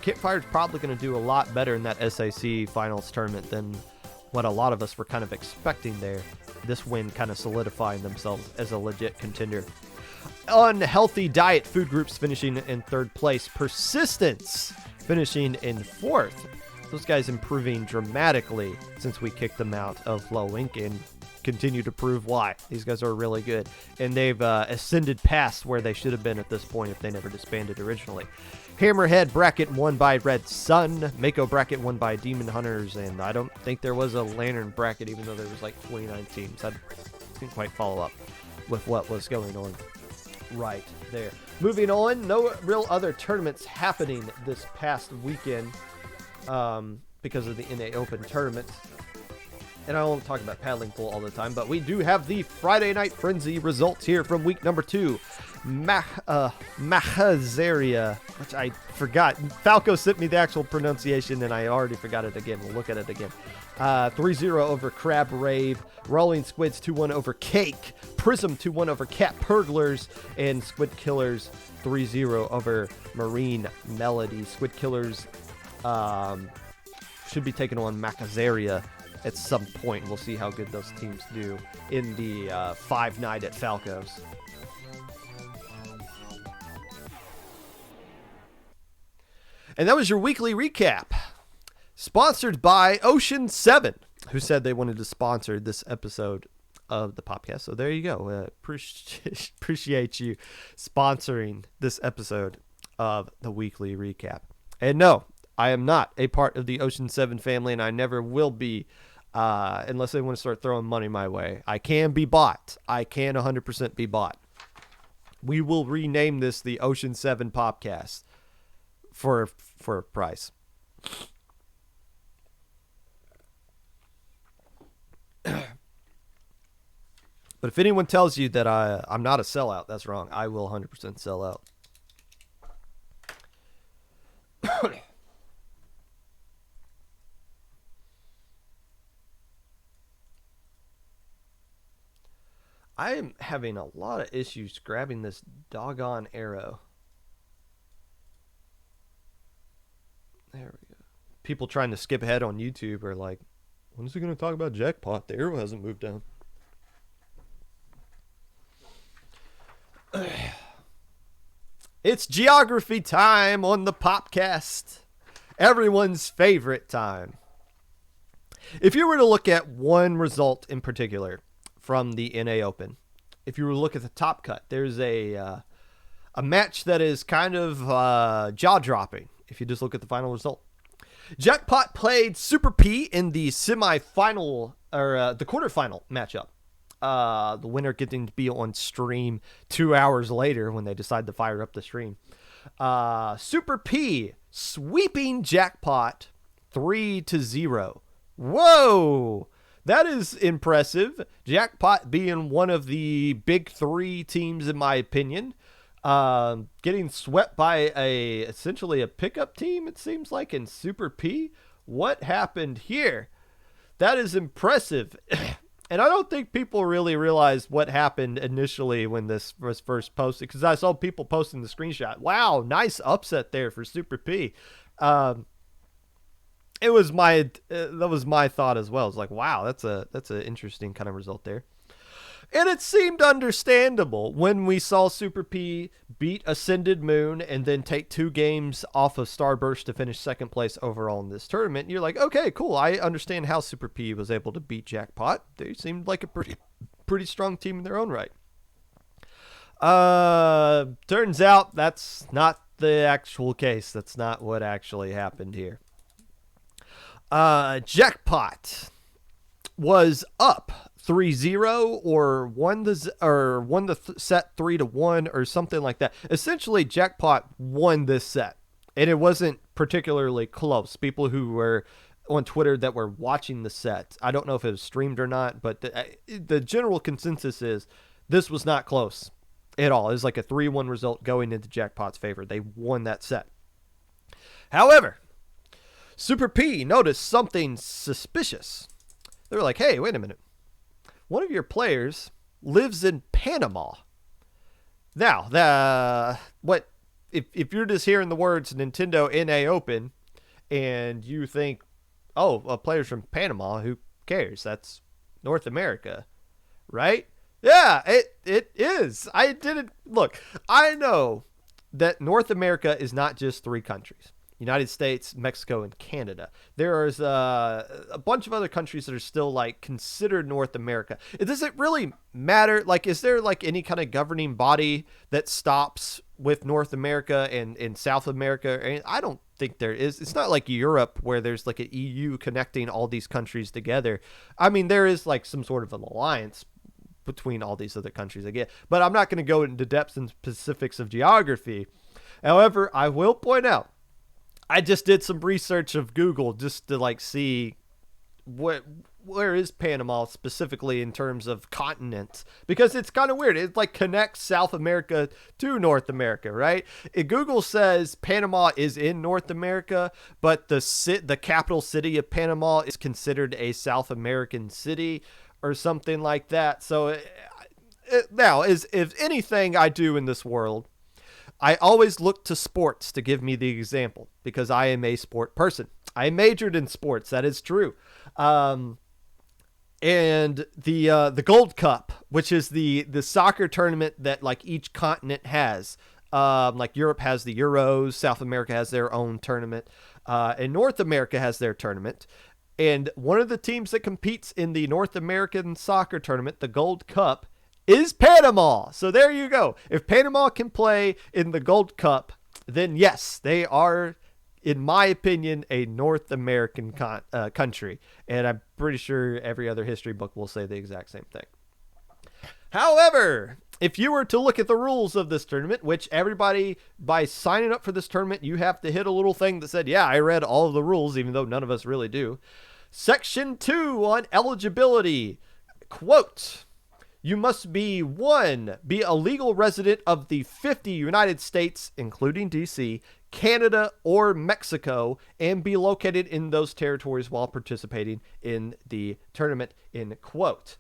Campfire's probably going to do a lot better in that SAC finals tournament than what a lot of us were kind of expecting there. This win kind of solidifying themselves as a legit contender. Unhealthy Diet Food Groups finishing in 3rd place. Persistence finishing in 4th. Those guys improving dramatically since we kicked them out of Low Ink and continue to prove why. These guys are really good. And they've ascended past where they should have been at this point if they never disbanded originally. Hammerhead bracket won by Red Sun. Mako bracket won by Demon Hunters. And I don't think there was a Lantern bracket, even though there was like 29 teams. I didn't quite follow up with what was going on right there. Moving on, no real other tournaments happening this past weekend because of the NA Open tournament. And I won't talk about paddling pool all the time, but we do have the Friday Night Frenzy results here from week number 2. Mahazaria, which I forgot. Falco sent me the actual pronunciation, and I already forgot it again. We'll look at it again. 3-0 over Crab Rave. Rolling Squids 2-1 over Cake. Prism 2-1 over Cat Purglers. And Squid Killers 3-0 over Marine Melody. Squid Killers should be taking on Mahazaria at some point. We'll see how good those teams do in the 5 night at Falco's. And that was your weekly recap, sponsored by Ocean 7, who said they wanted to sponsor this episode of the Popcast. So there you go. Appreciate you sponsoring this episode of the weekly recap. And no, I am not a part of the Ocean 7 family, and I never will be unless they want to start throwing money my way. I can be bought. I can 100% be bought. We will rename this the Ocean 7 Popcast for a price. But if anyone tells you that I'm not a sellout, that's wrong. I will 100% sell out. I am having a lot of issues grabbing this doggone arrow. There we go. People trying to skip ahead on YouTube are like, when is he going to talk about jackpot? The arrow hasn't moved down. It's geography time on the Popcast. Everyone's favorite time. If you were to look at one result in particular from the NA Open, if you were to look at the top cut, there's a match that is kind of jaw-dropping if you just look at the final result. Jackpot played Super P in the semi-final, or the quarterfinal matchup. The winner getting to be on stream 2 hours later when they decide to fire up the stream. Super P sweeping Jackpot 3-0. Whoa! That is impressive. Jackpot being one of the big three teams, in my opinion. Getting swept by essentially a pickup team, it seems like, in Super P. What happened here? That is impressive. And I don't think people really realized what happened initially when this was first posted, because I saw people posting the screenshot. Wow, nice upset there for Super P. It was that was my thought as well. It's like, wow, that's an interesting kind of result there. And it seemed understandable when we saw Super P beat Ascended Moon and then take 2 games off of Starburst to finish second place overall in this tournament. And you're like, okay, cool. I understand how Super P was able to beat Jackpot. They seemed like a pretty strong team in their own right. Turns out that's not the actual case. That's not what actually happened here. Jackpot was up 3-0 or won the set 3-1 or something like that. Essentially, Jackpot won this set, and it wasn't particularly close. People who were on Twitter that were watching the set, I don't know if it was streamed or not, but the general consensus is this was not close at all. It was like a 3-1 result going into Jackpot's favor. They won that set. However, Super P noticed something suspicious. They were like, hey, wait a minute. One of your players lives in Panama. Now, if you're just hearing the words Nintendo NA Open and you think, oh, a player's from Panama, who cares? That's North America, right? Yeah, it is. I know that North America is not just 3 countries. United States, Mexico, and Canada. There is a bunch of other countries that are still like considered North America. Does it really matter? Like, is there like any kind of governing body that stops with North America and South America? And I don't think there is. It's not like Europe where there's like an EU connecting all these countries together. I mean, there is like some sort of an alliance between all these other countries, I get. But I'm not going to go into depths and specifics of geography. However, I will point out, I just did some research of Google just to like see where is Panama specifically in terms of continents, because it's kind of weird. It like connects South America to North America, right? Google says Panama is in North America, but the capital city of Panama is considered a South American city or something like that. So now, if anything I do in this world, I always look to sports to give me the example, because I am a sport person. I majored in sports. That is true. And the Gold Cup, which is the soccer tournament that like each continent has, like Europe has the Euros, South America has their own tournament, and North America has their tournament. And one of the teams that competes in the North American soccer tournament, the Gold Cup, is Panama. So there you go. If Panama can play in the Gold Cup, then yes, they are, in my opinion, a North American country. And I'm pretty sure every other history book will say the exact same thing. However, if you were to look at the rules of this tournament, which everybody, by signing up for this tournament, you have to hit a little thing that said, yeah, I read all of the rules, even though none of us really do. Section 2 on eligibility. Quote, You must be a legal resident of the 50 United States, including DC, Canada, or Mexico, and be located in those territories while participating in the tournament, end quote.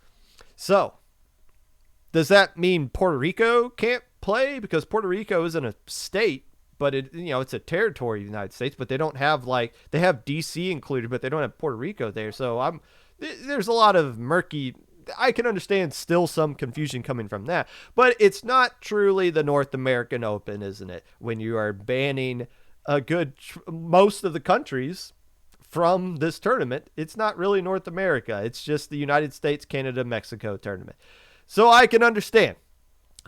So, does that mean Puerto Rico can't play? Because Puerto Rico isn't a state, but it's a territory of the United States, but they don't have they have DC included, but they don't have Puerto Rico there. So there's a lot of murky. I can understand still some confusion coming from that, but it's not truly the North American Open, isn't it? When you are banning most of the countries from this tournament, it's not really North America. It's just the United States, Canada, Mexico tournament. So I can understand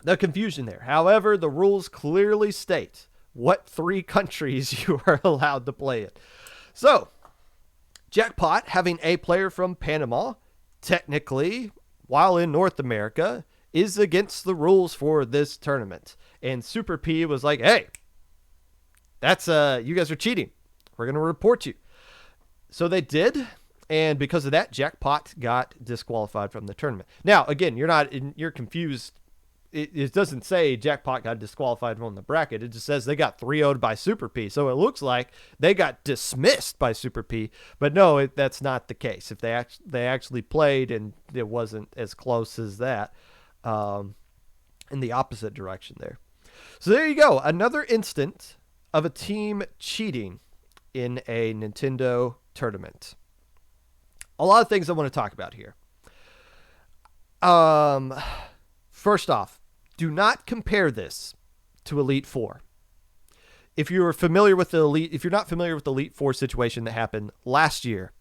the confusion there. However, the rules clearly state what 3 countries you are allowed to play in. So, Jackpot, having a player from Panama, technically, while in North America, is against the rules for this tournament. And Super P was like, hey, that's you guys are cheating. We're going to report you. So they did, and because of that, Jackpot got disqualified from the tournament. Now, again, you're confused. It doesn't say Jackpot got disqualified from the bracket. It just says they got 3-0'd by Super P. So it looks like they got dismissed by Super P. But no, that's not the case. If they actually played and it wasn't as close as that, in the opposite direction there. So there you go. Another instance of a team cheating in a Nintendo tournament. A lot of things I want to talk about here. First off, do not compare this to Elite Four. If you're not familiar with the Elite Four situation that happened last year,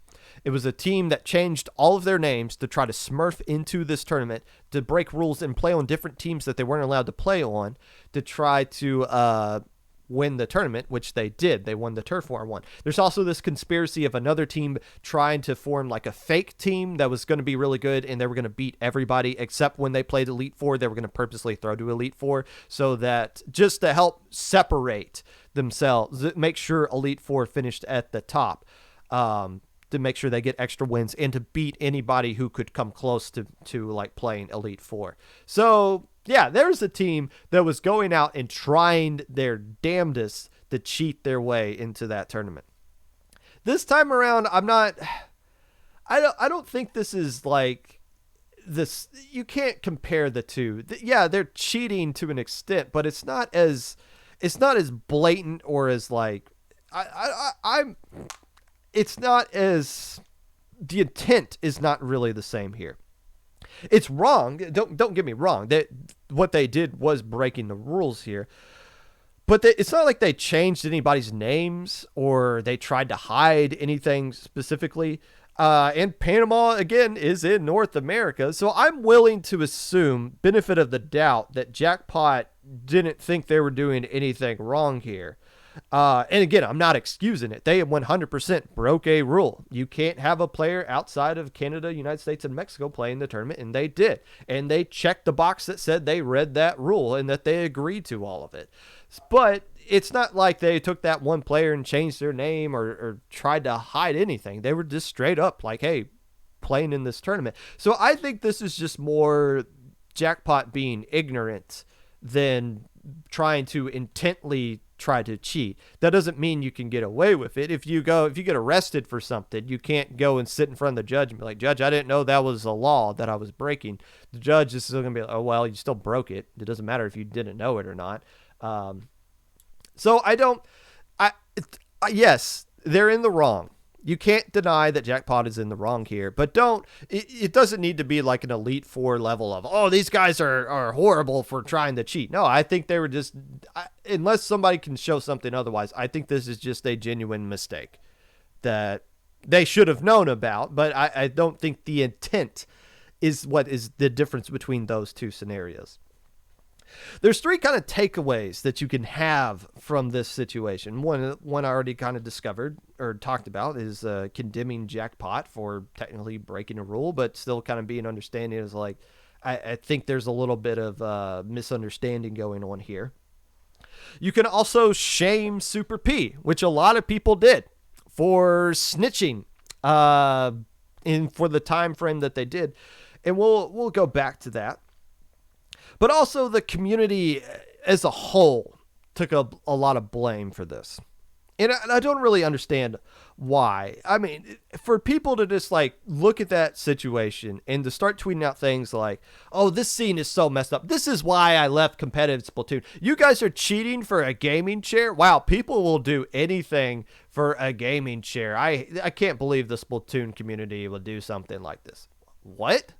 it was a team that changed all of their names to try to smurf into this tournament, to break rules and play on different teams that they weren't allowed to play on, to try to win the tournament, which they did. They won the Turf War one. There's also this conspiracy of another team trying to form like a fake team that was going to be really good, and they were going to beat everybody except when they played Elite Four. They were going to purposely throw to Elite Four so that just to help separate themselves, make sure Elite Four finished at the top, to make sure they get extra wins and to beat anybody who could come close to like playing Elite Four. So yeah, there's a team that was going out and trying their damnedest to cheat their way into that tournament. This time around, I don't think this is like this. You can't compare the two. Yeah, they're cheating to an extent, but it's not as blatant or as like it's not as, the intent is not really the same here. It's wrong. Don't get me wrong. What they did was breaking the rules here. But it's not like they changed anybody's names or they tried to hide anything specifically. And Panama, again, is in North America. So I'm willing to assume, benefit of the doubt, that Jackpot didn't think they were doing anything wrong here. And again, I'm not excusing it. They 100% broke a rule. You can't have a player outside of Canada, United States, and Mexico playing the tournament, and they did. And they checked the box that said they read that rule and that they agreed to all of it. But it's not like they took that one player and changed their name or tried to hide anything. They were just straight up like, hey, playing in this tournament. So I think this is just more Jackpot being ignorant than trying to intently try to cheat. That doesn't mean you can get away with it. If you get arrested for something, you can't go and sit in front of the judge and be like, Judge, I didn't know that was a law that I was breaking. The judge is still going to be like, oh, well, you still broke it. It doesn't matter if you didn't know it or not. So yes, they're in the wrong. You can't deny that Jackpot is in the wrong here, but it doesn't need to be like an Elite Four level of, oh, these guys are horrible for trying to cheat. No, I think they were just, unless somebody can show something otherwise, I think this is just a genuine mistake that they should have known about, but I don't think the intent is what is the difference between those two scenarios. There's 3 kind of takeaways that you can have from this situation. One I already kind of discovered or talked about is condemning Jackpot for technically breaking a rule, but still kind of being understanding is like, I think there's a little bit of misunderstanding going on here. You can also shame Super P, which a lot of people did, for snitching for the time frame that they did. And we'll go back to that. But also the community as a whole took a lot of blame for this. And I don't really understand why. I mean, for people to just like look at that situation and to start tweeting out things like, oh, this scene is so messed up. This is why I left competitive Splatoon. You guys are cheating for a gaming chair? Wow, people will do anything for a gaming chair. I can't believe the Splatoon community would do something like this. What?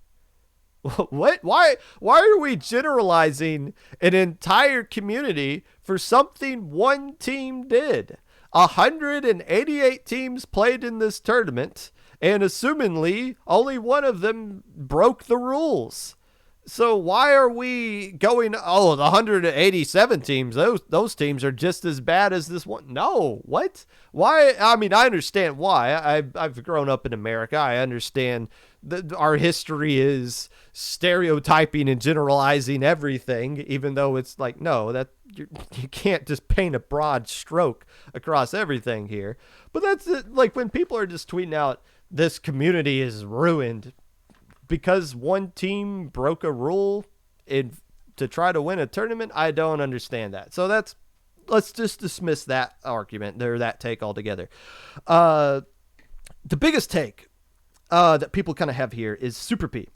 What? Why are we generalizing an entire community for something one team did? 188 teams played in this tournament, and assumingly, only one of them broke the rules. So why are we going, oh, the 187 teams, those teams are just as bad as this one? No, what? Why? I mean, I understand why. I've grown up in America. I understand that our history is stereotyping and generalizing everything, even though it's like, no, that you can't just paint a broad stroke across everything here. But that's it. Like when people are just tweeting out, this community is ruined because one team broke a rule to try to win a tournament, I don't understand that. So let's just dismiss that argument or that take altogether. The biggest take that people kind of have here is Super P.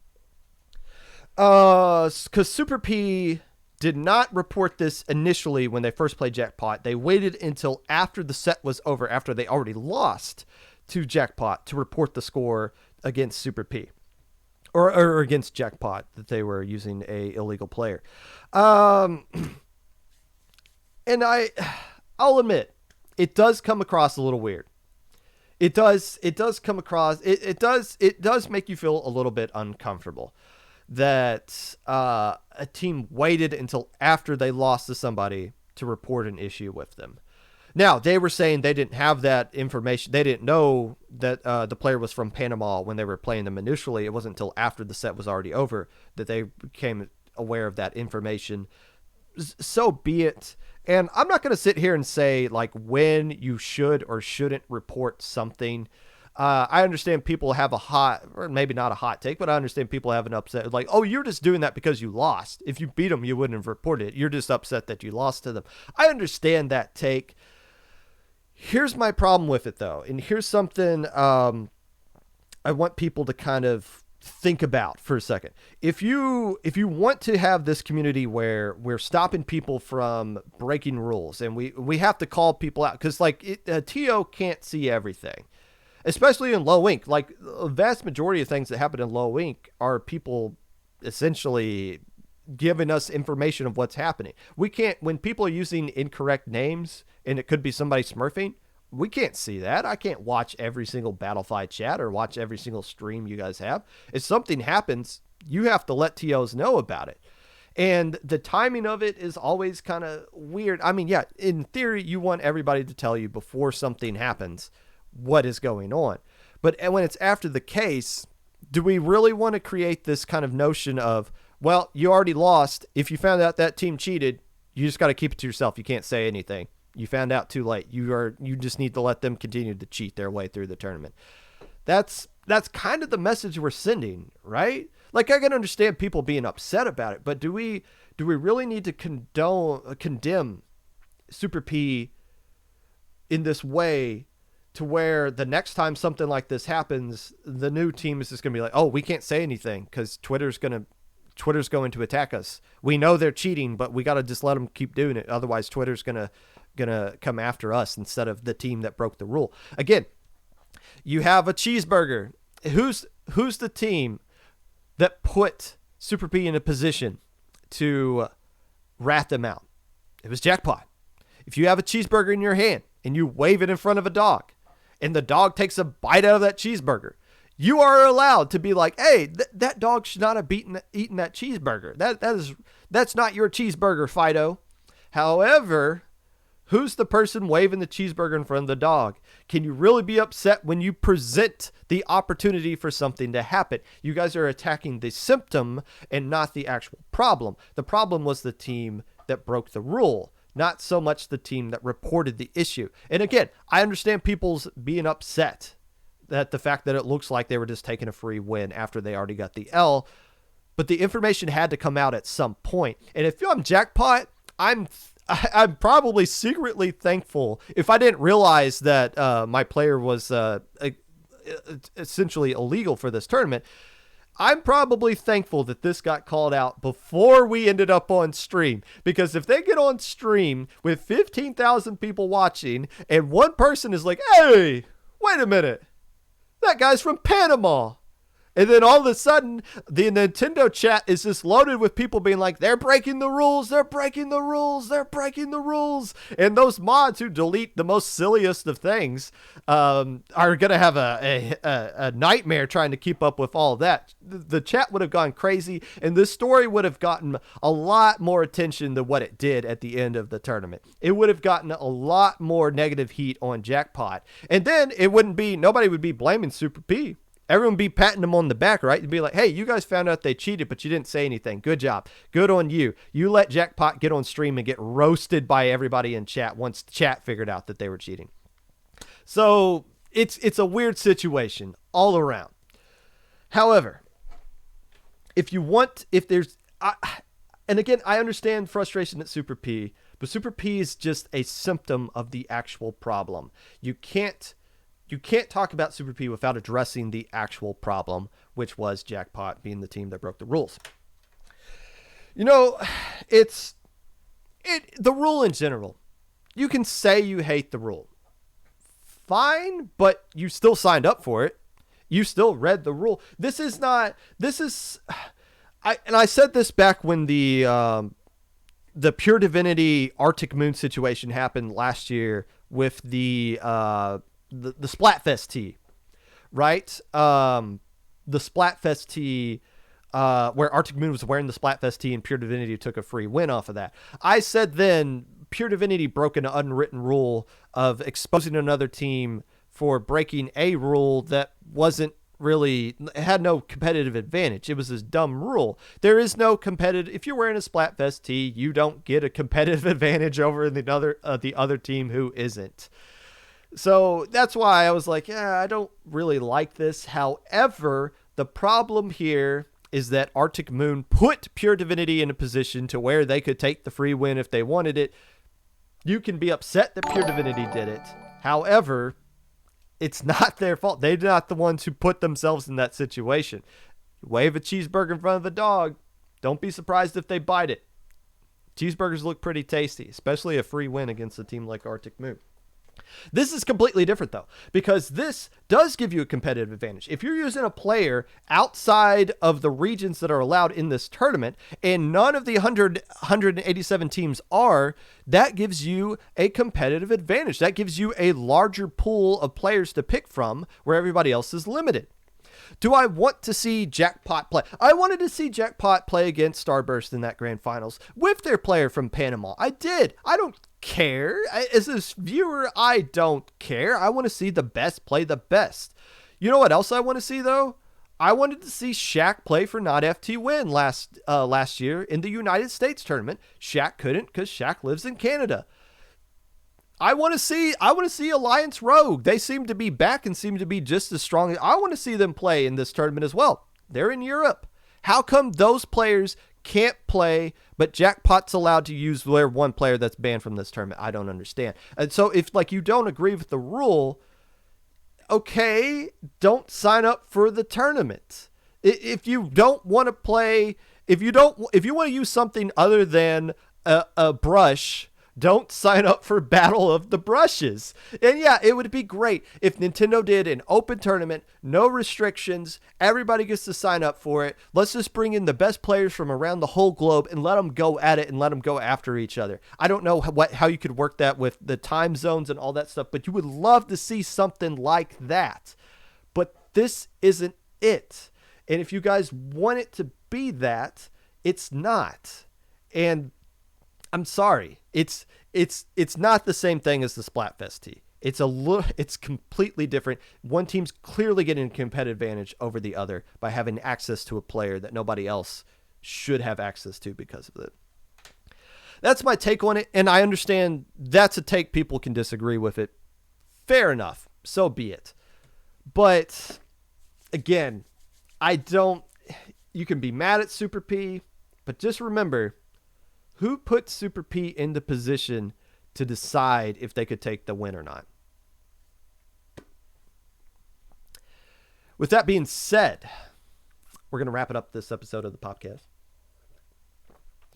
Because Super P did not report this initially when they first played Jackpot. They waited until after the set was over, after they already lost to Jackpot, to report the score against Super P. Or against Jackpot, that they were using a illegal player. And I'll admit, it does come across a little weird. It does come across, it does make you feel a little bit uncomfortable that a team waited until after they lost to somebody to report an issue with them. Now, they were saying they didn't have that information. They didn't know that the player was from Panama when they were playing them initially. It wasn't until after the set was already over that they became aware of that information. So be it. And I'm not going to sit here and say like when you should or shouldn't report something. I understand people have a hot, or maybe not a hot take, but I understand people have an upset. Like, oh, you're just doing that because you lost. If you beat them, you wouldn't have reported it. You're just upset that you lost to them. I understand that take. Here's my problem with it, though. And here's something I want people to kind of think about for a second. If you want to have this community where we're stopping people from breaking rules, and we have to call people out, because like TO can't see everything, especially in low ink. Like a vast majority of things that happen in low ink are people essentially giving us information of what's happening. We can't, when people are using incorrect names and it could be somebody smurfing, we can't see that. I can't watch every single Battlefied chat or watch every single stream you guys have. If something happens, you have to let TOs know about it. And the timing of it is always kind of weird. I mean, yeah, in theory, you want everybody to tell you before something happens what is going on. But when it's after the case, do we really want to create this kind of notion of, well, you already lost. If you found out that team cheated, you just got to keep it to yourself. You can't say anything. You found out too late. You just need to let them continue to cheat their way through the tournament. That's kind of the message we're sending, right? Like, I can understand people being upset about it, but do we really need to condemn Super P in this way to where the next time something like this happens, the new team is just going to be like, oh, we can't say anything because Twitter's going to attack us. We know they're cheating, but we got to just let them keep doing it. Otherwise, Twitter's going to come after us instead of the team that broke the rule. Again, you have a cheeseburger. Who's the team that put Super P in a position to rat them out? It was Jackpot. If you have a cheeseburger in your hand and you wave it in front of a dog and the dog takes a bite out of that cheeseburger, you are allowed to be like, hey, that dog should not have eaten that cheeseburger. That's not your cheeseburger, Fido. However, who's the person waving the cheeseburger in front of the dog? Can you really be upset when you present the opportunity for something to happen? You guys are attacking the symptom and not the actual problem. The problem was the team that broke the rule, not so much the team that reported the issue. And again, I understand people's being upset that the fact that it looks like they were just taking a free win after they already got the L. But the information had to come out at some point. And if I'm Jackpot, I'm probably secretly thankful if I didn't realize that my player was essentially illegal for this tournament. I'm probably thankful that this got called out before we ended up on stream, because if they get on stream with 15,000 people watching and one person is like, hey, wait a minute, that guy's from Panama. And then all of a sudden, the Nintendo chat is just loaded with people being like, they're breaking the rules, they're breaking the rules, they're breaking the rules. And those mods who delete the most silliest of things are going to have a nightmare trying to keep up with all of that. The chat would have gone crazy, and this story would have gotten a lot more attention than what it did at the end of the tournament. It would have gotten a lot more negative heat on Jackpot. And then nobody would be blaming Super P. Everyone would be patting them on the back, right? You'd be like, hey, you guys found out they cheated, but you didn't say anything. Good job. Good on you. You let Jackpot get on stream and get roasted by everybody in chat once chat figured out that they were cheating. So it's a weird situation all around. However, and again, I understand frustration at Super P, but Super P is just a symptom of the actual problem. You can't talk about Super P without addressing the actual problem, which was Jackpot being the team that broke the rules. You know, the rule in general. You can say you hate the rule. Fine, but you still signed up for it. You still read the rule. I said this back when the Pure Divinity Arctic Moon situation happened last year with the Splatfest tee, right? The Splatfest tee, where Arctic Moon was wearing the Splatfest tee and Pure Divinity took a free win off of that. I said then Pure Divinity broke an unwritten rule of exposing another team for breaking a rule that had no competitive advantage. It was this dumb rule. There is no competitive. If you're wearing a Splatfest tee, you don't get a competitive advantage over the other team who isn't. So that's why I was like, I don't really like this. However, the problem here is that Arctic Moon put Pure Divinity in a position to where they could take the free win if they wanted it. You can be upset that Pure Divinity did it. However, it's not their fault. They're not the ones who put themselves in that situation. Wave a cheeseburger in front of a dog. Don't be surprised if they bite it. Cheeseburgers look pretty tasty, especially a free win against a team like Arctic Moon. This is completely different, though, because this does give you a competitive advantage. If you're using a player outside of the regions that are allowed in this tournament, and none of the 187 teams are, that gives you a competitive advantage. That gives you a larger pool of players to pick from where everybody else is limited. Do I want to see Jackpot play? I wanted to see Jackpot play against Starburst in that grand finals with their player from Panama. I did. I don't care. As a viewer, I don't care. I want to see the best play the best. You know what else I want to see, though? I wanted to see Shaq play for Not FT Win last year in the United States tournament. Shaq couldn't because Shaq lives in Canada. I want to see Alliance Rogue. They seem to be back and seem to be just as strong. I want to see them play in this tournament as well. They're in Europe. How come those players can't play, but Jackpot's allowed to use their one player that's banned from this tournament? I don't understand. And so if you don't agree with the rule, okay, don't sign up for the tournament. If you don't want to play, if you want to use something other than a brush, don't sign up for Battle of the Brushes. And yeah, it would be great if Nintendo did an open tournament, no restrictions, everybody gets to sign up for it. Let's just bring in the best players from around the whole globe and let them go at it and let them go after each other. I don't know how you could work that with the time zones and all that stuff, but you would love to see something like that. But this isn't it. And if you guys want it to be that, it's not. And I'm sorry. It's not the same thing as the Splatfest tee. It's completely different. One team's clearly getting a competitive advantage over the other by having access to a player that nobody else should have access to because of it. That's my take on it, and I understand that's a take. People can disagree with it. Fair enough. So be it. But again, you can be mad at Super P, but just remember who put Super P into position to decide if they could take the win or not. With that being said, we're going to wrap it up this episode of the Popcast.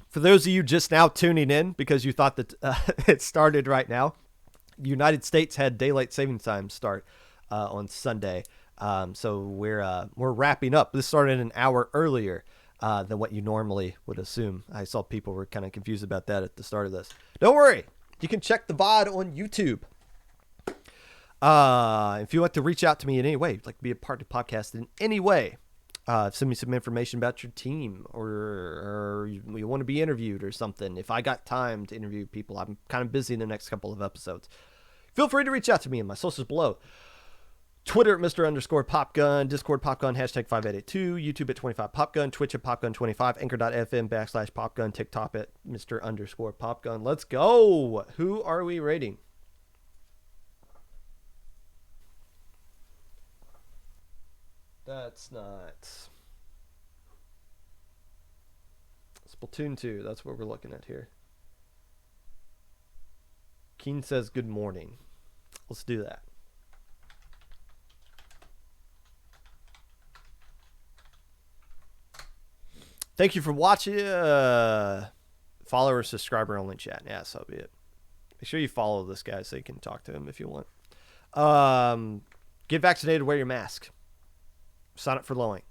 For those of you just now tuning in because you thought that it started right now, the United States had daylight saving time start on Sunday. So we're wrapping up. This started an hour earlier than what you normally would assume. I saw people were kind of confused about that at the start of this. Don't worry. You can check the VOD on YouTube. If you want to reach out to me in any way, like be a part of the podcast in any way, send me some information about your team or you want to be interviewed or something. If I got time to interview people, I'm kind of busy in the next couple of episodes. Feel free to reach out to me in my socials below. Twitter at Mr_Popgun, Discord Popgun, #5882, YouTube at 25Popgun, Twitch at Popgun25, Anchor.fm/Popgun, TikTok at Mr_Popgun. Let's go. Who are we rating? That's not Splatoon 2. That's what we're looking at here. Keen says good morning. Let's do that. Thank you for watching. Follower, subscriber only chat. Yeah, so be it. Make sure you follow this guy so you can talk to him if you want. Get vaccinated, wear your mask. Sign up for Lowing.